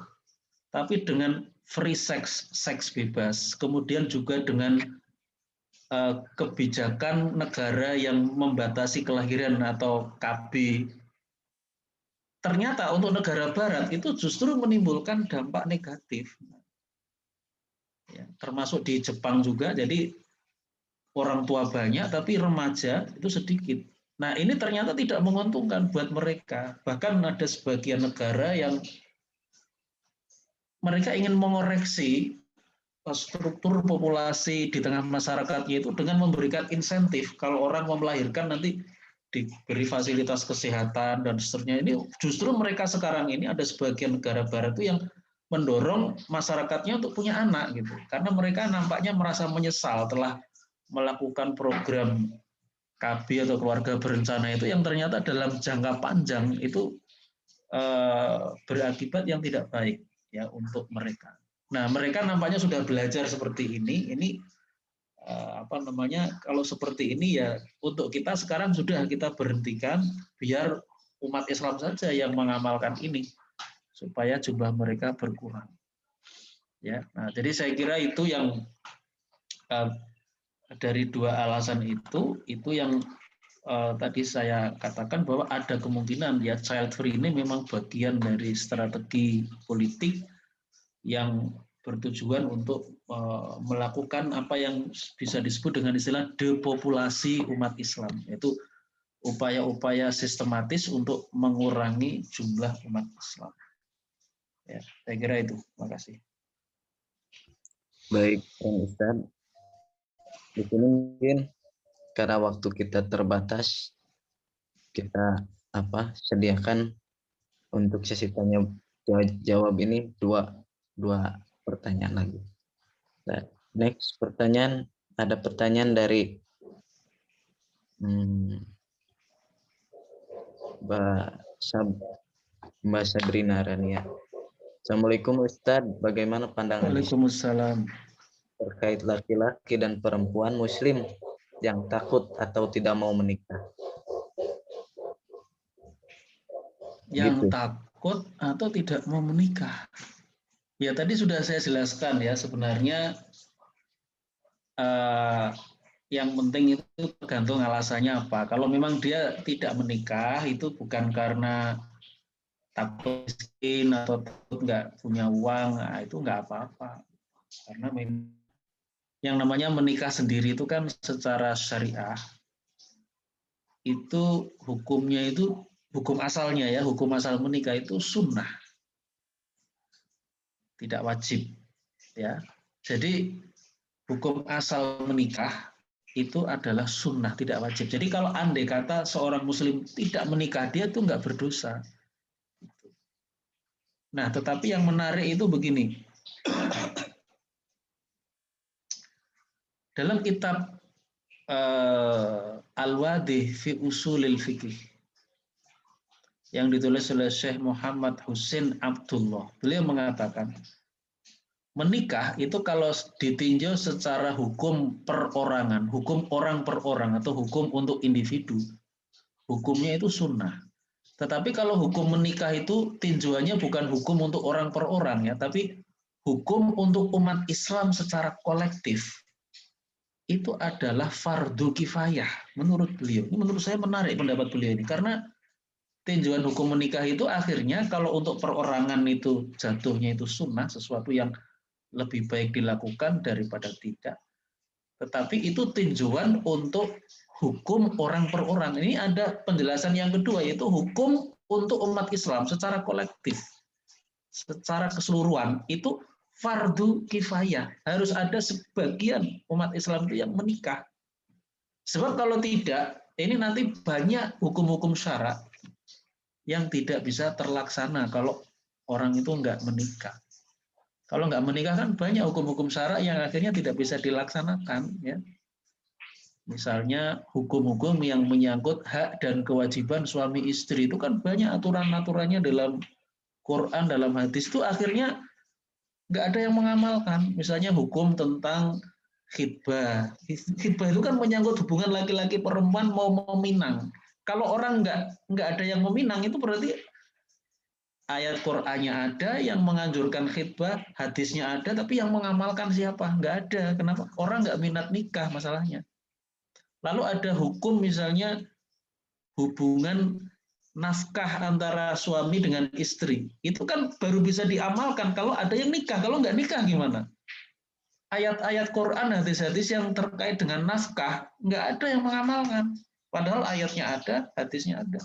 tapi dengan free sex, seks bebas, kemudian juga dengan kebijakan negara yang membatasi kelahiran atau KB. Ternyata untuk negara Barat itu justru menimbulkan dampak negatif. Ya, termasuk di Jepang juga, jadi orang tua banyak tapi remaja itu sedikit. Nah, ini ternyata tidak menguntungkan buat mereka. Bahkan ada sebagian negara yang mereka ingin mengoreksi struktur populasi di tengah masyarakatnya itu dengan memberikan insentif. Kalau orang mau melahirkan nanti diberi fasilitas kesehatan dan seterusnya. Ini justru mereka sekarang ini ada sebagian negara barat itu yang mendorong masyarakatnya untuk punya anak gitu. Karena mereka nampaknya merasa menyesal telah melakukan program KB atau keluarga berencana itu yang ternyata dalam jangka panjang itu berakibat yang tidak baik ya untuk mereka. Nah, mereka nampaknya sudah belajar seperti ini. Ini kalau seperti ini ya untuk kita sekarang sudah kita berhentikan biar umat Islam saja yang mengamalkan ini supaya jumlah mereka berkurang. Ya, nah jadi saya kira itu yang dari dua alasan itu yang tadi saya katakan bahwa ada kemungkinan ya child free ini memang bagian dari strategi politik yang bertujuan untuk melakukan apa yang bisa disebut dengan istilah depopulasi umat Islam, yaitu upaya-upaya sistematis untuk mengurangi jumlah umat Islam. Ya, saya kira itu. Terima kasih. Baik, Ustaz. Di sini mungkin karena waktu kita terbatas, kita sediakan untuk sesi tanya jawab ini dua pertanyaan lagi. Nah, next pertanyaan, ada pertanyaan dari Mbak Sabrina Rania. Assalamualaikum Ustadz, bagaimana pandangan Waalaikumsalam terkait laki-laki dan perempuan Muslim yang takut atau tidak mau menikah? Yang takut atau tidak mau menikah. Ya tadi sudah saya jelaskan ya, sebenarnya yang penting itu tergantung alasannya apa. Kalau memang dia tidak menikah itu bukan karena takut miskin atau takut nggak punya uang, nah itu nggak apa-apa. Karena yang namanya menikah sendiri itu kan secara syariah itu hukumnya itu hukum asalnya ya, hukum asal menikah itu sunnah, tidak wajib ya. Jadi hukum asal menikah itu adalah sunnah, tidak wajib. Jadi kalau andai kata seorang muslim tidak menikah, dia itu nggak berdosa. Nah, tetapi yang menarik itu begini. Dalam kitab Al-Wadih fi Usulil Fiqih yang ditulis oleh Syekh Muhammad Husin Abdullah, beliau mengatakan menikah itu kalau ditinjau secara hukum perorangan, hukum orang per orang atau hukum untuk individu, hukumnya itu sunnah. Tetapi kalau hukum menikah itu tinjauannya bukan hukum untuk orang per orang ya, tapi hukum untuk umat Islam secara kolektif. Itu adalah fardu kifayah menurut beliau. Ini menurut saya menarik pendapat beliau ini karena tinjauan hukum menikah itu akhirnya kalau untuk perorangan itu jatuhnya itu sunnah, sesuatu yang lebih baik dilakukan daripada tidak. Tetapi itu tinjauan untuk hukum orang per orang. Ini ada penjelasan yang kedua, yaitu hukum untuk umat Islam secara kolektif, secara keseluruhan. Itu fardu kifayah. Harus ada sebagian umat Islam itu yang menikah. Sebab kalau tidak, ini nanti banyak hukum-hukum syarak yang tidak bisa terlaksana kalau orang itu enggak menikah. Kalau nggak menikah kan banyak hukum-hukum syarak yang akhirnya tidak bisa dilaksanakan. Ya. Misalnya hukum-hukum yang menyangkut hak dan kewajiban suami istri itu kan banyak aturan-aturannya dalam Quran, dalam hadis itu akhirnya nggak ada yang mengamalkan. Misalnya hukum tentang khitbah. Khitbah itu kan menyangkut hubungan laki-laki perempuan mau meminang. Kalau orang nggak ada yang meminang itu berarti ayat Qur'annya ada yang menganjurkan khitbah, hadisnya ada, tapi yang mengamalkan siapa? Nggak ada. Kenapa? Orang nggak minat nikah masalahnya. Lalu ada hukum misalnya hubungan nafkah antara suami dengan istri. Itu kan baru bisa diamalkan kalau ada yang nikah. Kalau nggak nikah gimana? ayat-ayat Quran, hadis-hadis yang terkait dengan nafkah, nggak ada yang mengamalkan. Padahal ayatnya ada, hadisnya ada.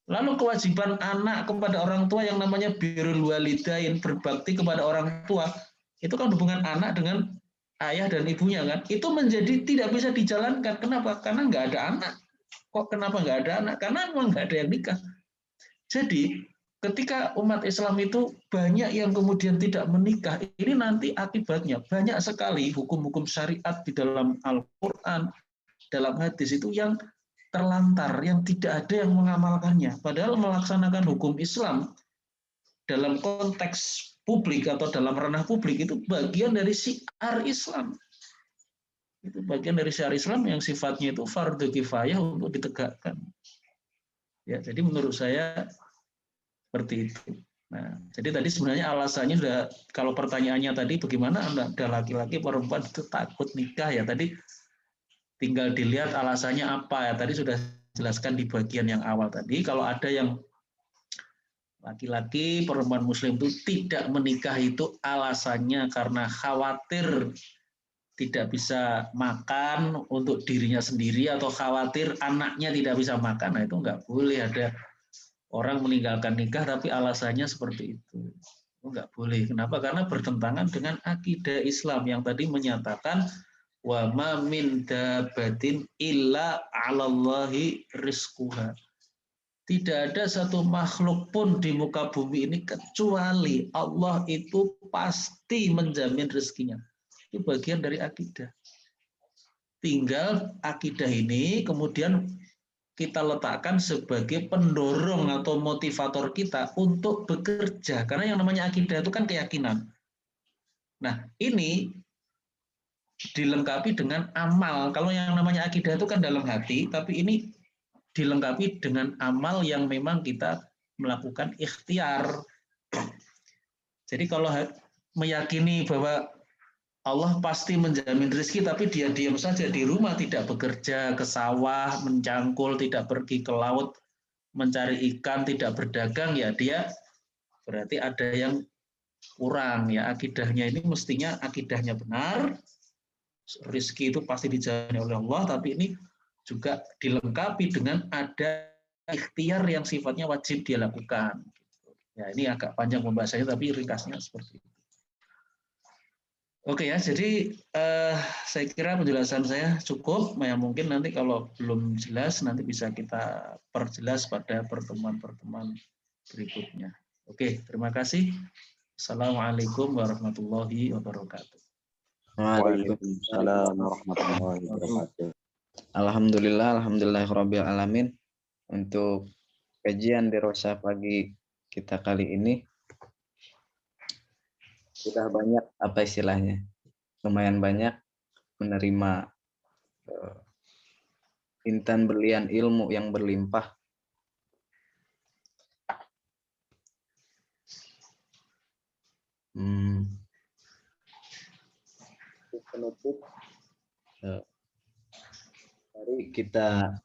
Lalu kewajiban anak kepada orang tua yang namanya birrul walidain, berbakti kepada orang tua, itu kan hubungan anak dengan ayah dan ibunya kan, itu menjadi tidak bisa dijalankan. Kenapa? Karena nggak ada anak. Kok kenapa nggak ada anak? Karena memang nggak ada yang nikah. Jadi ketika umat Islam itu banyak yang kemudian tidak menikah, ini nanti akibatnya banyak sekali hukum-hukum syariat di dalam Al-Quran, dalam hadis itu yang terlantar, yang tidak ada yang mengamalkannya. Padahal melaksanakan hukum Islam dalam konteks publik atau dalam ranah publik itu bagian dari syiar Islam. Itu bagian dari syiar Islam yang sifatnya itu fardhu kifayah untuk ditegakkan. Ya, jadi menurut saya seperti itu. Nah, jadi tadi sebenarnya alasannya sudah, kalau pertanyaannya tadi bagaimana ada laki-laki perempuan itu takut nikah ya, tadi tinggal dilihat alasannya apa ya. Tadi sudah jelaskan di bagian yang awal tadi. Kalau ada yang laki-laki perempuan muslim itu tidak menikah itu alasannya karena khawatir tidak bisa makan untuk dirinya sendiri atau khawatir anaknya tidak bisa makan, nah itu nggak boleh ada orang meninggalkan nikah tapi alasannya seperti itu. Itu nggak boleh. Kenapa? Karena bertentangan dengan akidah Islam yang tadi menyatakan wa ma min dabatin illa 'alallahi rizquha. Tidak ada satu makhluk pun di muka bumi ini kecuali Allah itu pasti menjamin rezekinya. Itu bagian dari akidah. Tinggal akidah ini kemudian kita letakkan sebagai pendorong atau motivator kita untuk bekerja. Karena yang namanya akidah itu kan keyakinan. Nah, ini dilengkapi dengan amal. Kalau yang namanya akidah itu kan dalam hati, tapi ini dilengkapi dengan amal yang memang kita melakukan ikhtiar. Jadi kalau meyakini bahwa Allah pasti menjamin rezeki, tapi dia diam saja di rumah, tidak bekerja ke sawah, mencangkul, tidak pergi ke laut, mencari ikan, tidak berdagang, ya dia berarti ada yang kurang. Ya akidahnya ini mestinya akidahnya benar, rezeki itu pasti dijamin oleh Allah, tapi ini juga dilengkapi dengan ada ikhtiar yang sifatnya wajib dia lakukan. Ya, ini agak panjang pembahasannya, tapi ringkasnya seperti itu. Oke ya, jadi saya kira penjelasan saya cukup. Ya, mungkin nanti kalau belum jelas, nanti bisa kita perjelas pada pertemuan-pertemuan berikutnya. Oke, terima kasih. Assalamualaikum warahmatullahi wabarakatuh. Waalaikumsalam warahmatullahi wabarakatuh. Alhamdulillahirabbil alamin. Untuk kajian di Rosa pagi kita kali ini sudah banyak apa istilahnya, lumayan banyak menerima intan berlian ilmu yang berlimpah. Penutup, mari kita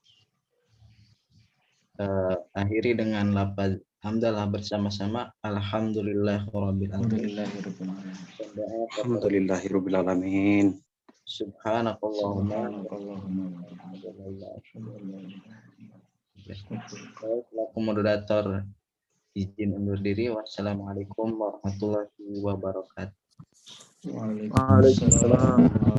akhiri dengan lafaz hamdalah bersama-sama. Alhamdulillahirabbil alamin. Subhanakallahumma selaku moderator izin undur diri. Wassalamualaikum warahmatullahi wabarakatuh. Waalaikumsalam.